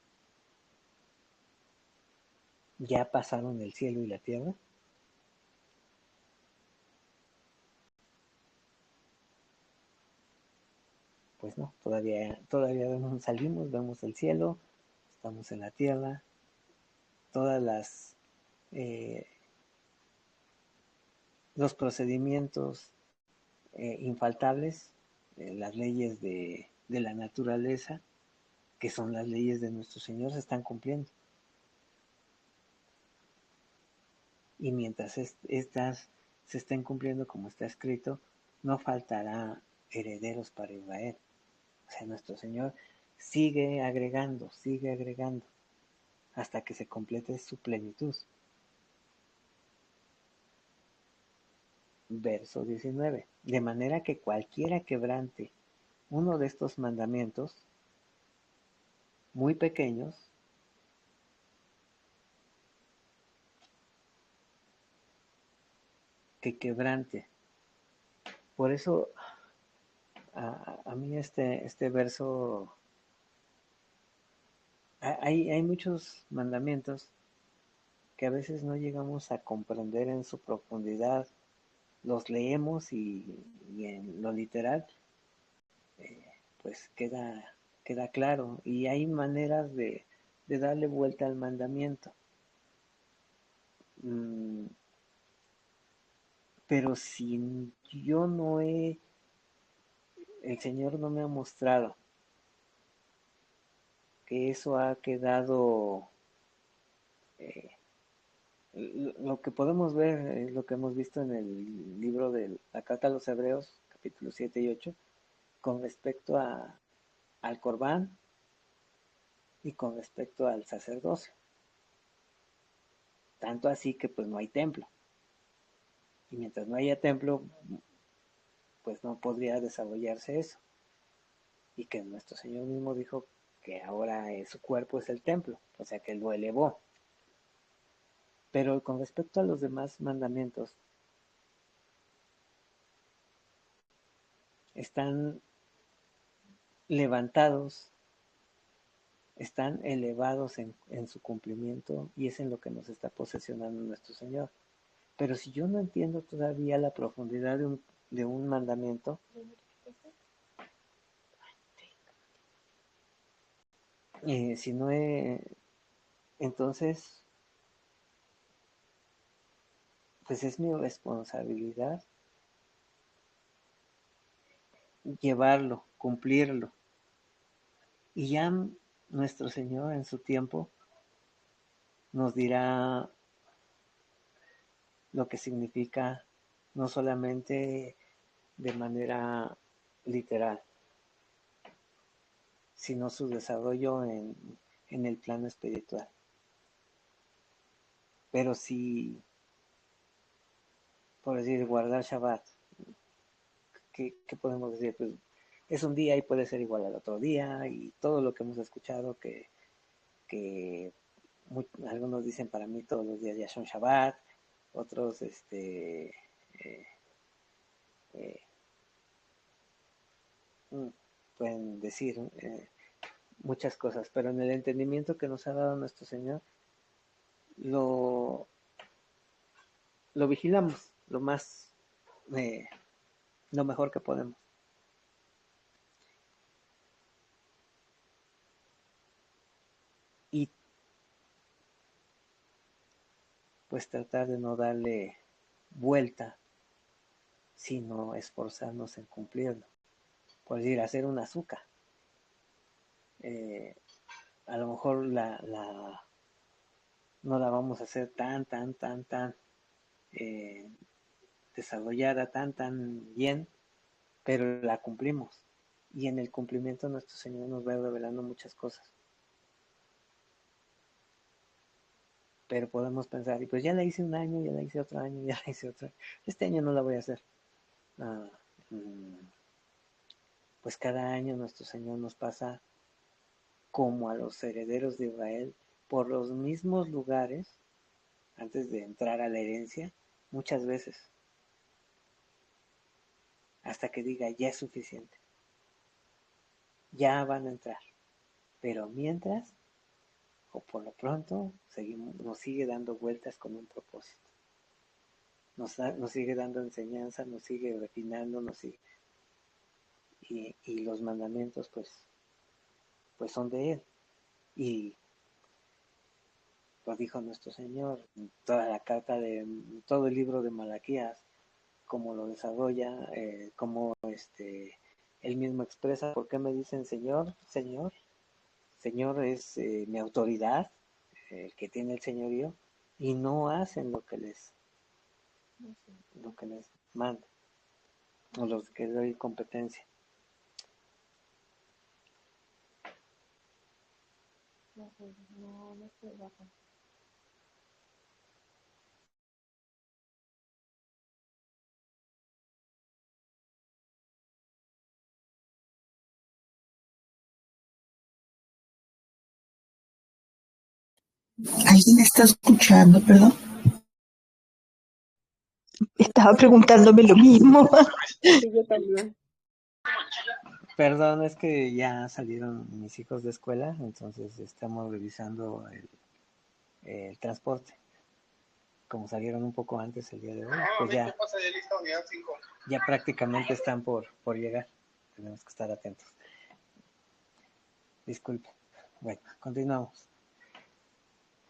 ¿Ya pasaron el cielo y la tierra? Pues no, todavía salimos, vemos el cielo, estamos en la tierra, todas eh, los procedimientos infaltables, las leyes de la naturaleza, que son las leyes de nuestro Señor, se están cumpliendo. Y mientras estas se estén cumpliendo como está escrito, no faltará herederos para Israel. O sea, nuestro Señor sigue agregando, hasta que se complete su plenitud. Verso 19. De manera que cualquiera quebrante uno de estos mandamientos, muy pequeños, que quebrante. Por eso a mí este verso, hay muchos mandamientos que a veces no llegamos a comprender en su profundidad. Los leemos y en lo literal pues queda claro, y hay maneras de darle vuelta al mandamiento. Pero si yo no el Señor no me ha mostrado que eso ha quedado, eh, lo que podemos ver, es lo que hemos visto en el libro de la Carta a los Hebreos, capítulos 7 y 8, con respecto al Corbán y con respecto al sacerdocio. Tanto así que pues no hay templo. Y mientras no haya templo, pues no podría desarrollarse eso. Y que nuestro Señor mismo dijo que ahora su cuerpo es el templo, o sea que lo elevó. Pero con respecto a los demás mandamientos, están levantados, están elevados en su cumplimiento, y es en lo que nos está posesionando nuestro Señor. Pero si yo no entiendo todavía la profundidad de un mandamiento, si no entonces, pues es mi responsabilidad llevarlo, cumplirlo. Y ya nuestro Señor en su tiempo nos dirá lo que significa, no solamente de manera literal, sino su desarrollo en el plano espiritual. Pero si, por decir, guardar Shabbat, ¿qué podemos decir? Pues es un día y puede ser igual al otro día, y todo lo que hemos escuchado que algunos dicen, para mí todos los días ya son Shabbat, otros eh, eh, pueden decir muchas cosas, pero en el entendimiento que nos ha dado nuestro Señor, lo, lo vigilamos eh, lo mejor que podemos. Y pues tratar de no darle vuelta, sino esforzarnos en cumplirlo. Por decir, hacer un azúcar. A lo mejor no la vamos a hacer tan desarrollada, tan bien, pero la cumplimos. Y en el cumplimiento nuestro Señor nos va revelando muchas cosas. Pero podemos pensar, y pues ya la hice un año, ya la hice otro año, ya la hice otro. Este año no la voy a hacer. Pues cada año nuestro Señor nos pasa como a los herederos de Israel por los mismos lugares antes de entrar a la herencia, muchas veces, hasta que diga ya es suficiente, ya van a entrar. Pero mientras, o por lo pronto, nos sigue dando vueltas con un propósito. Nos sigue dando enseñanza, nos sigue refinando, nos sigue. Y los mandamientos pues son de Él. Y lo dijo nuestro Señor, toda la carta todo el libro de Malaquías, cómo lo desarrolla, cómo él mismo expresa, ¿por qué me dicen Señor, Señor? Señor es mi autoridad, el que tiene el señorío, y no hacen lo que les manda, o los que doy competencia. ¿Alguien está escuchando, perdón? Estaba preguntándome lo mismo. Sí, yo también. Perdón, es que ya salieron mis hijos de escuela, entonces estamos revisando el transporte. Como salieron un poco antes el día de hoy, pues ya prácticamente están por llegar. Tenemos que estar atentos. Disculpe. Bueno, continuamos.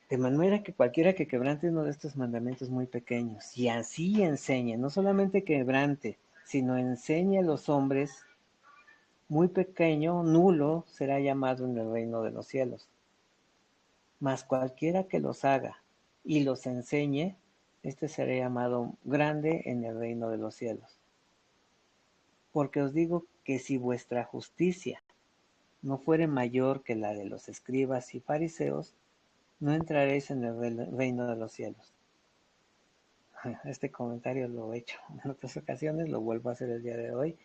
De manera que cualquiera que quebrante uno de estos mandamientos muy pequeños y así enseñe, no solamente quebrante, sino enseñe a los hombres, muy pequeño, nulo, será llamado en el reino de los cielos. Mas cualquiera que los haga y los enseñe, este será llamado grande en el reino de los cielos. Porque os digo que si vuestra justicia no fuere mayor que la de los escribas y fariseos, no entraréis en el reino de los cielos. Este comentario lo he hecho en otras ocasiones, lo vuelvo a hacer el día de hoy.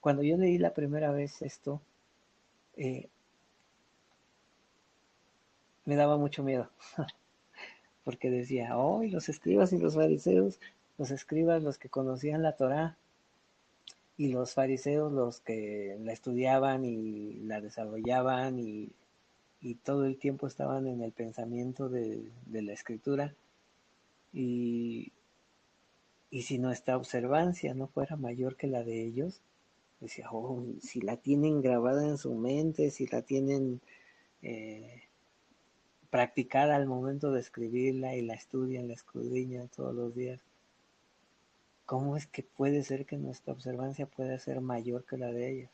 Cuando yo leí la primera vez esto, me daba mucho miedo, porque decía, oh, y los escribas y los fariseos, los escribas los que conocían la Torá, y los fariseos los que la estudiaban y la desarrollaban y todo el tiempo estaban en el pensamiento de la escritura, y, y si nuestra observancia no fuera mayor que la de ellos, decía, oh, si la tienen grabada en su mente, si la tienen eh, practicada al momento de escribirla y la estudian, la escudriñan todos los días, ¿cómo es que puede ser que nuestra observancia pueda ser mayor que la de ellos?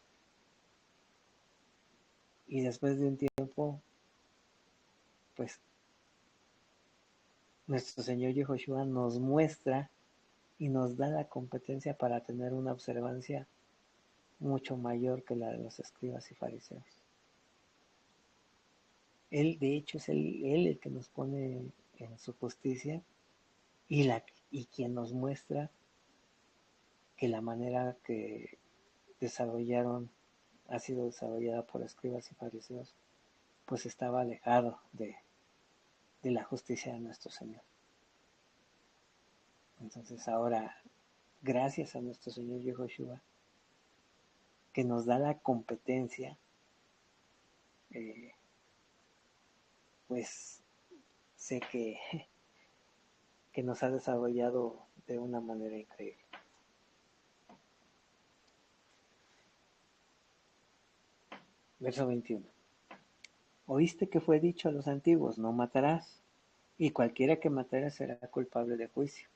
Y después de un tiempo, pues nuestro Señor Yehoshua nos muestra y nos da la competencia para tener una observancia mucho mayor que la de los escribas y fariseos. Él, de hecho, es él el que nos pone en su justicia y quien nos muestra que la manera que desarrollaron ha sido desarrollada por escribas y fariseos, pues estaba alejado de la justicia de nuestro Señor. Entonces ahora, gracias a nuestro Señor Yehoshua, que nos da la competencia, pues sé que nos ha desarrollado de una manera increíble. Verso 21. Oíste que fue dicho a los antiguos, no matarás, y cualquiera que matara será culpable de juicio.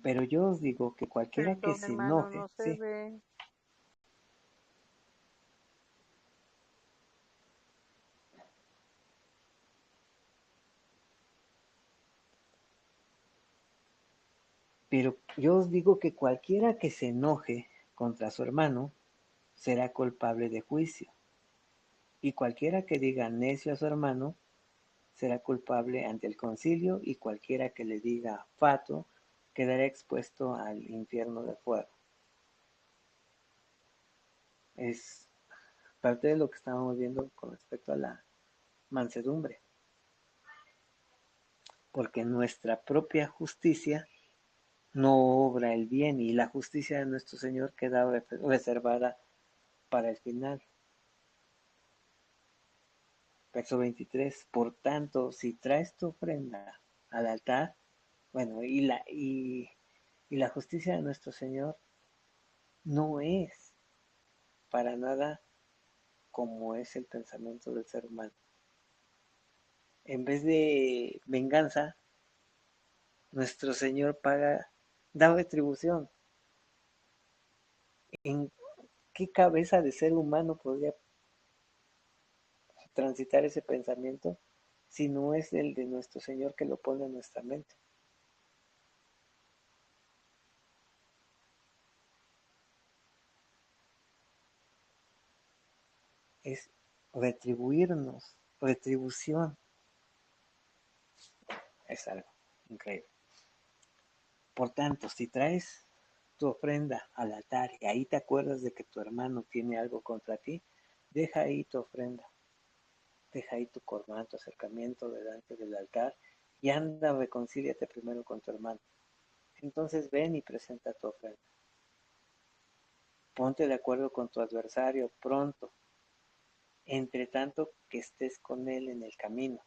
Pero yo os digo que cualquiera que Perdón, se hermano, enoje, no se sí, ve. pero yo os digo que cualquiera que se enoje contra su hermano será culpable de juicio. Y cualquiera que diga necio a su hermano será culpable ante el concilio, y cualquiera que le diga fato quedará expuesto al infierno de fuego. Es parte de lo que estábamos viendo con respecto a la mansedumbre, porque nuestra propia justicia no obra el bien y la justicia de nuestro Señor queda reservada para el final. Verso 23. Por tanto, si traes tu ofrenda al altar, bueno, y la justicia de nuestro Señor no es para nada como es el pensamiento del ser humano. En vez de venganza, nuestro Señor da retribución. ¿En qué cabeza de ser humano podría transitar ese pensamiento si no es el de nuestro Señor que lo pone en nuestra mente? Es retribuirnos, retribución. Es algo increíble. Por tanto, si traes tu ofrenda al altar y ahí te acuerdas de que tu hermano tiene algo contra ti, deja ahí tu ofrenda, deja ahí tu corbán, tu acercamiento delante del altar y anda, reconcíliate primero con tu hermano. Entonces ven y presenta tu ofrenda. Ponte de acuerdo con tu adversario pronto, entre tanto que estés con él en el camino.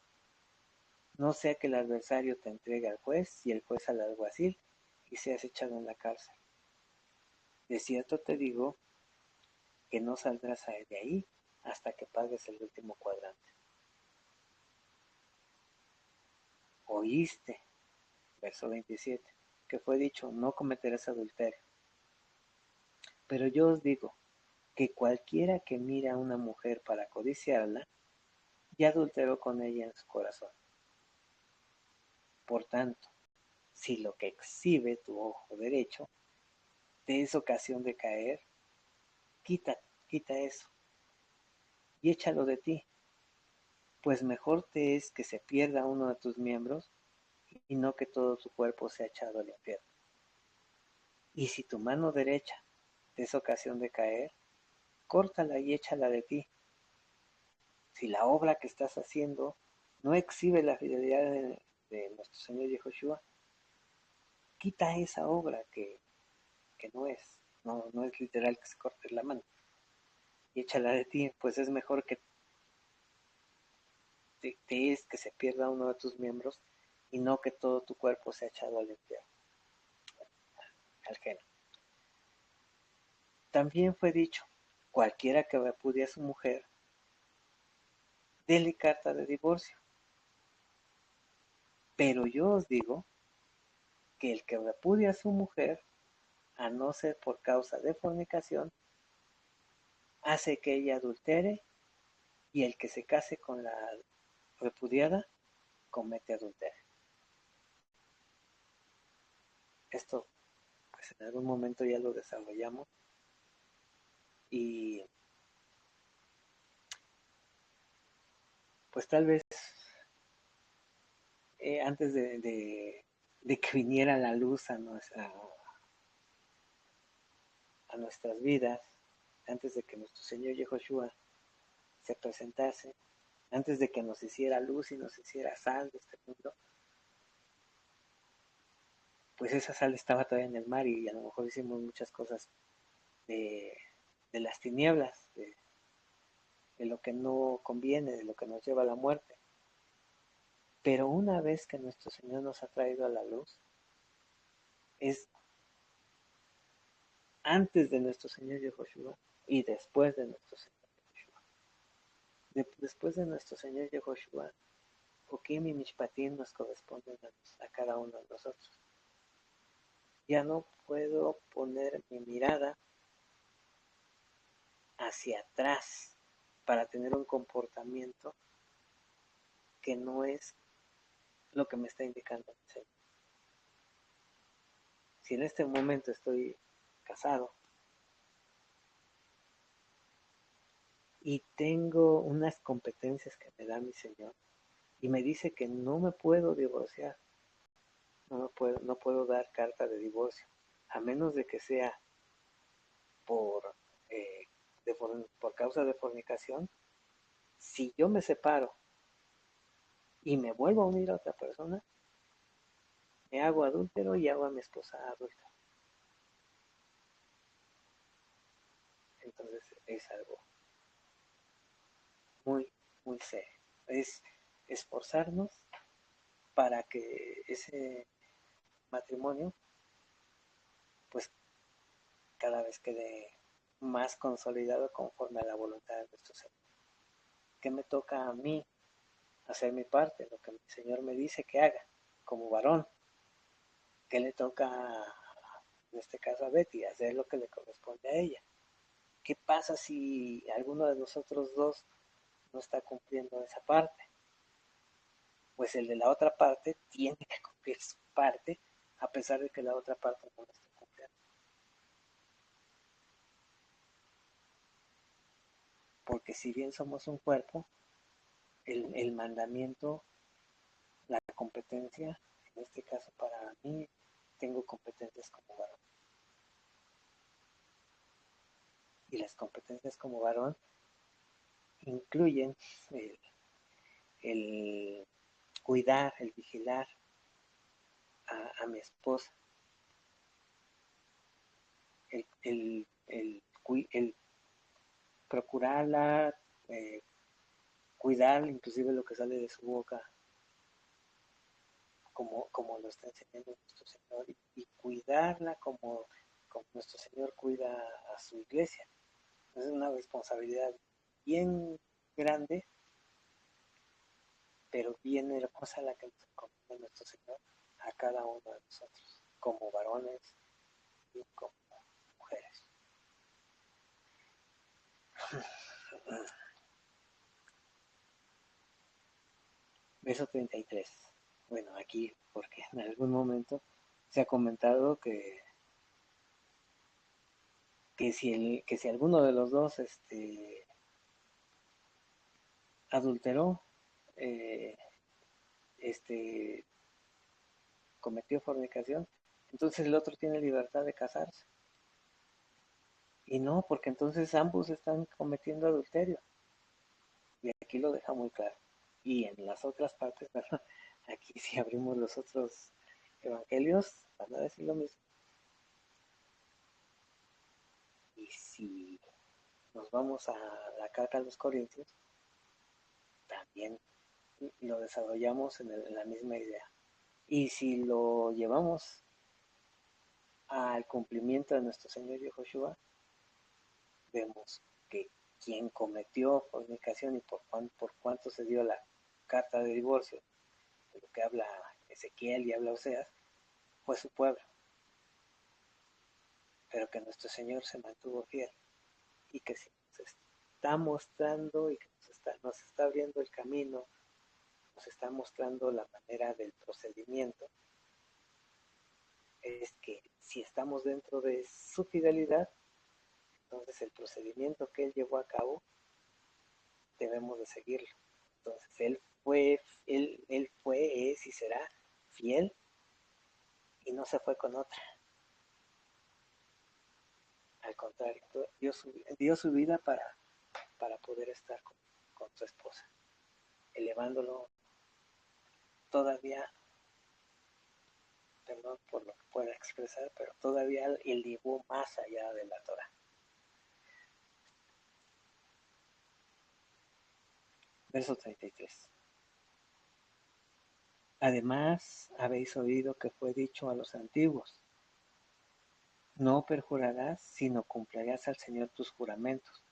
No sea que el adversario te entregue al juez y el juez al alguacil y seas echado en la cárcel. De cierto te digo que no saldrás de ahí hasta que pagues el último cuadrante. Oíste, verso 27, que fue dicho, no cometerás adulterio. Pero yo os digo que cualquiera que mira a una mujer para codiciarla, ya adulteró con ella en su corazón. Por tanto, si lo que exhibe tu ojo derecho te es ocasión de caer, quita eso y échalo de ti, pues mejor te es que se pierda uno de tus miembros y no que todo tu cuerpo sea echado al infierno. Y si tu mano derecha te es ocasión de caer, córtala y échala de ti, Si la obra que estás haciendo no exhibe la fidelidad de nuestro Señor Yehoshua, quita esa obra que no es literal que se corte la mano y échala de ti, pues es mejor que que se pierda uno de tus miembros y no que todo tu cuerpo sea echado al infierno, al género. También fue dicho, cualquiera que repudie a su mujer, dele carta de divorcio. Pero yo os digo que el que repudia a su mujer, a no ser por causa de fornicación, hace que ella adultere, y el que se case con la repudiada comete adulterio. Esto, pues en algún momento ya lo desarrollamos, y pues tal vez antes de que viniera la luz a nuestras vidas, antes de que nuestro Señor Yehoshua se presentase, antes de que nos hiciera luz y nos hiciera sal de este mundo, pues esa sal estaba todavía en el mar, y a lo mejor hicimos muchas cosas de, de las tinieblas, de lo que no conviene, de lo que nos lleva a la muerte. Pero una vez que nuestro Señor nos ha traído a la luz, es antes de nuestro Señor Yehoshua y después de nuestro Señor Yehoshua. Después de nuestro Señor Yehoshua, Jokim y Mishpatim nos corresponden a cada uno de nosotros. Ya no puedo poner mi mirada hacia atrás para tener un comportamiento que no es lo que me está indicando el Señor. Si en este momento estoy casado y tengo unas competencias que me da mi Señor y me dice que no me puedo divorciar, no puedo dar carta de divorcio, a menos de que sea por, eh, por causa de fornicación. Si yo me separo y me vuelvo a unir a otra persona, me hago adúltero y hago a mi esposa adulta. Entonces es algo muy, muy serio. Es esforzarnos para que ese matrimonio pues cada vez quede más consolidado conforme a la voluntad de nuestro Señor. ¿Qué me toca a mí? Hacer mi parte, lo que mi Señor me dice que haga como varón. ¿Qué le toca, en este caso a Betty? Hacer lo que le corresponde a ella. ¿Qué pasa si alguno de nosotros dos no está cumpliendo esa parte? Pues el de la otra parte tiene que cumplir su parte, a pesar de que la otra parte no lo esté cumpliendo. Porque si bien somos un cuerpo, el mandamiento, la competencia, en este caso para mí, tengo competencias como varón. Y las competencias como varón incluyen el cuidar, el vigilar a mi esposa, el procurarla, cuidar inclusive lo que sale de su boca, como lo está enseñando nuestro Señor, y cuidarla como nuestro Señor cuida a su iglesia. Es una responsabilidad bien grande, pero bien hermosa la que nos encomienda nuestro Señor a cada uno de nosotros, como varones y como mujeres. Verso 33. Bueno, aquí, porque en algún momento se ha comentado que si alguno de los dos adulteró, eh, cometió fornicación, entonces el otro tiene libertad de casarse. Y no, porque entonces ambos están cometiendo adulterio. Y aquí lo deja muy claro. Y en las otras partes, ¿verdad? Aquí si abrimos los otros evangelios, van a decir lo mismo. Y si nos vamos a la carta a los Corintios, también lo desarrollamos en la misma idea. Y si lo llevamos al cumplimiento de nuestro Señor Yahushua, vemos que quien cometió fornicación y por cuánto se dio la carta de divorcio, de lo que habla Ezequiel y habla Oseas, fue su pueblo, pero que nuestro Señor se mantuvo fiel y que si nos está mostrando y que nos está abriendo el camino, nos está mostrando la manera del procedimiento, es que si estamos dentro de su fidelidad, entonces el procedimiento que Él llevó a cabo debemos de seguirlo. Entonces él fue, es y será fiel y no se fue con otra. Al contrario, dio su vida para poder estar con su esposa, elevándolo todavía, perdón por lo que pueda expresar, pero todavía él llevó más allá de la Torah. Verso 33. Además, habéis oído que fue dicho a los antiguos, no perjurarás, sino cumplirás al Señor tus juramentos.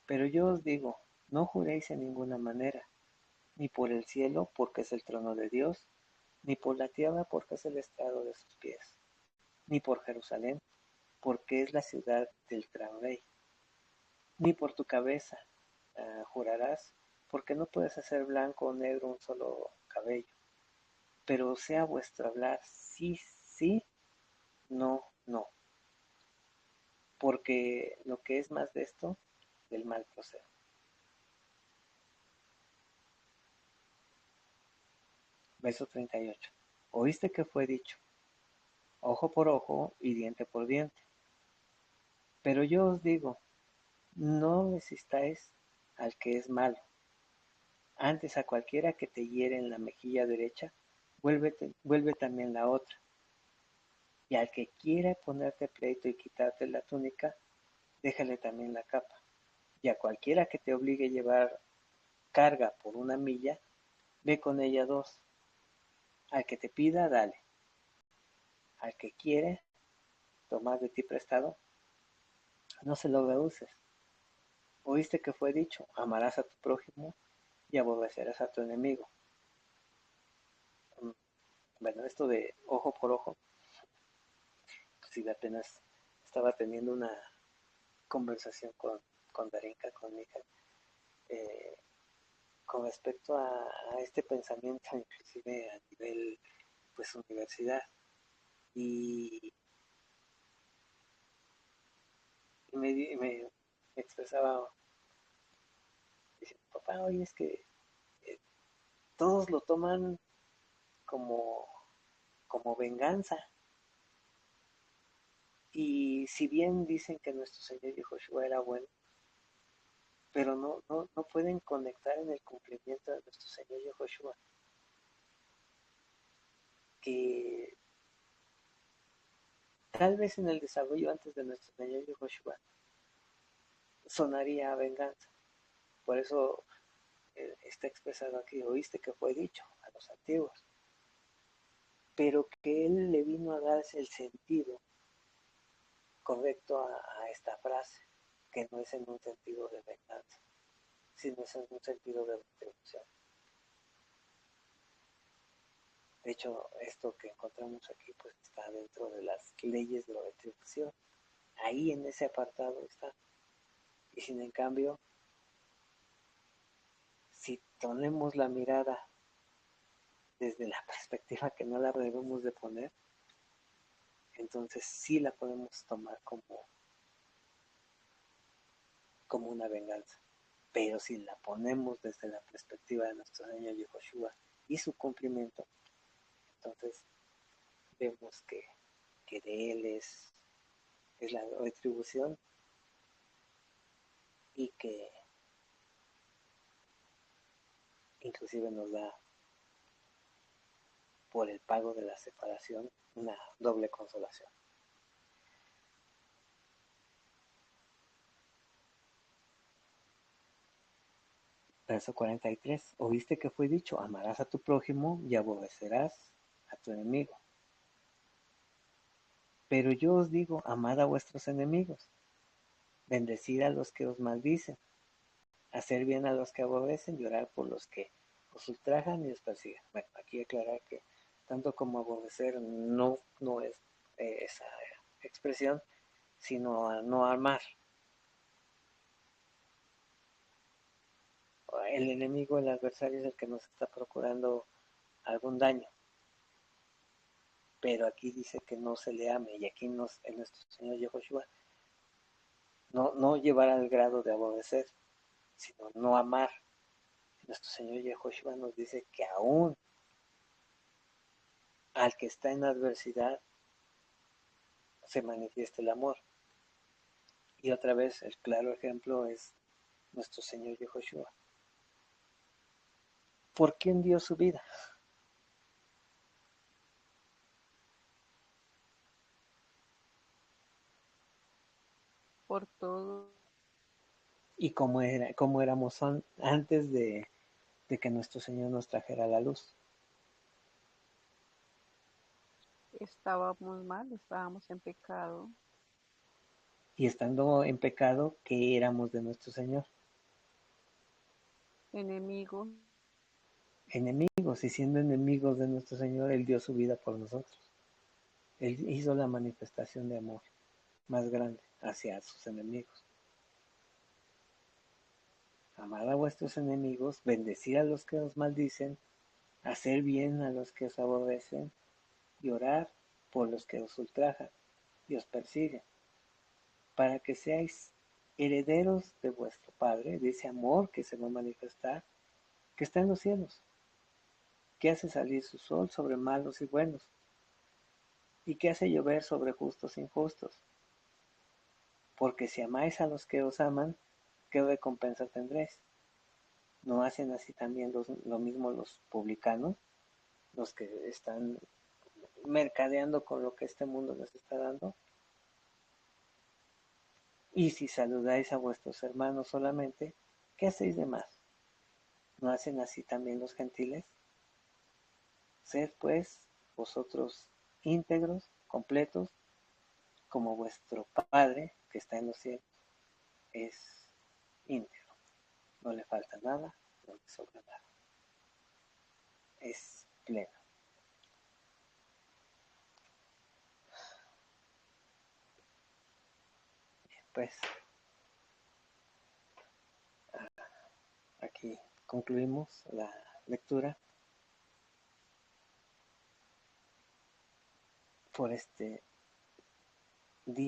Pero yo os digo, no juréis en ninguna manera, ni por el cielo, porque es el trono de Dios, ni por la tierra, porque es el estrado de sus pies, ni por Jerusalén, porque es la ciudad del gran rey, ni por tu cabeza jurarás, porque no puedes hacer blanco o negro un solo cabello. Pero sea vuestro hablar sí, sí, no, no, porque lo que es más de esto, del mal procede. Verso 38. Oíste que fue dicho, ojo por ojo y diente por diente. Pero yo os digo, no resistáis al que es malo. Antes a cualquiera que te hiere en la mejilla derecha, vuelve también la otra. Y al que quiera ponerte pleito y quitarte la túnica, déjale también la capa. Y a cualquiera que te obligue a llevar carga por 1 milla, ve con ella 2. Al que te pida, dale. Al que quiere tomar de ti prestado, no se lo rehuses. Oíste que fue dicho, amarás a tu prójimo y aborrecerás a tu enemigo. Bueno, esto de ojo por ojo, pues apenas estaba teniendo una conversación con Darinka, con mi hija, eh, con respecto a este pensamiento, inclusive a nivel pues universidad. Y, me expresaba diciendo, papá, oye, es que todos lo toman como, como venganza. Y si bien dicen que nuestro Señor Yahushua era bueno, pero no pueden conectar en el cumplimiento de nuestro Señor Yahushua, que tal vez en el desarrollo antes de nuestro Señor Yahushua sonaría a venganza. Por eso está expresado aquí, oíste que fue dicho a los antiguos, pero que Él le vino a dar el sentido correcto a esta frase, que no es en un sentido de venganza, sino es en un sentido de retribución. De hecho, esto que encontramos aquí pues está dentro de las leyes de la retribución. Ahí en ese apartado está. Y sin en cambio, si ponemos la mirada desde la perspectiva que no la debemos de poner, entonces sí la podemos tomar como una venganza. Pero si la ponemos desde la perspectiva de nuestro Señor Yahushua y su cumplimiento, entonces vemos que de Él es la retribución y que inclusive nos da por el pago de la separación una doble consolación. Verso 43. Oíste que fue dicho, amarás a tu prójimo y aborrecerás a tu enemigo. Pero yo os digo, amad a vuestros enemigos, bendecid a los que os maldicen, hacer bien a los que aborrecen y orar por los que os ultrajan y os persigan. Bueno, aquí aclarar que tanto como aborrecer no es esa expresión, sino a no amar. El enemigo, el adversario es el que nos está procurando algún daño. Pero aquí dice que no se le ame, y aquí en nuestro Señor Yehoshua no llevar al grado de aborrecer, sino no amar. Nuestro Señor Yehoshua nos dice que aún al que está en adversidad se manifiesta el amor. Y otra vez el claro ejemplo es nuestro Señor Yehoshua. ¿Por quién dio su vida? Por todo. Y cómo éramos antes de que nuestro Señor nos trajera la luz. Estábamos mal, estábamos en pecado. Y estando en pecado, ¿qué éramos de nuestro Señor? Enemigos. Enemigos, y siendo enemigos de nuestro Señor, Él dio su vida por nosotros. Él hizo la manifestación de amor más grande hacia sus enemigos. Amad a vuestros enemigos, bendecid a los que os maldicen, hacer bien a los que os aborrecen y orar por los que os ultrajan y os persiguen, para que seáis herederos de vuestro Padre, de ese amor que se va a manifestar, que está en los cielos, que hace salir su sol sobre malos y buenos, y que hace llover sobre justos e injustos. Porque si amáis a los que os aman, ¿qué recompensa tendréis? ¿No hacen así también lo mismo los publicanos, los que están mercadeando con lo que este mundo les está dando? Y si saludáis a vuestros hermanos solamente, ¿qué hacéis de más? ¿No hacen así también los gentiles? Sed pues vosotros íntegros, completos, como vuestro Padre que está en los cielos es íntegro. No le falta nada, no le sobra nada. Es pleno. Pues aquí concluimos la lectura por este día.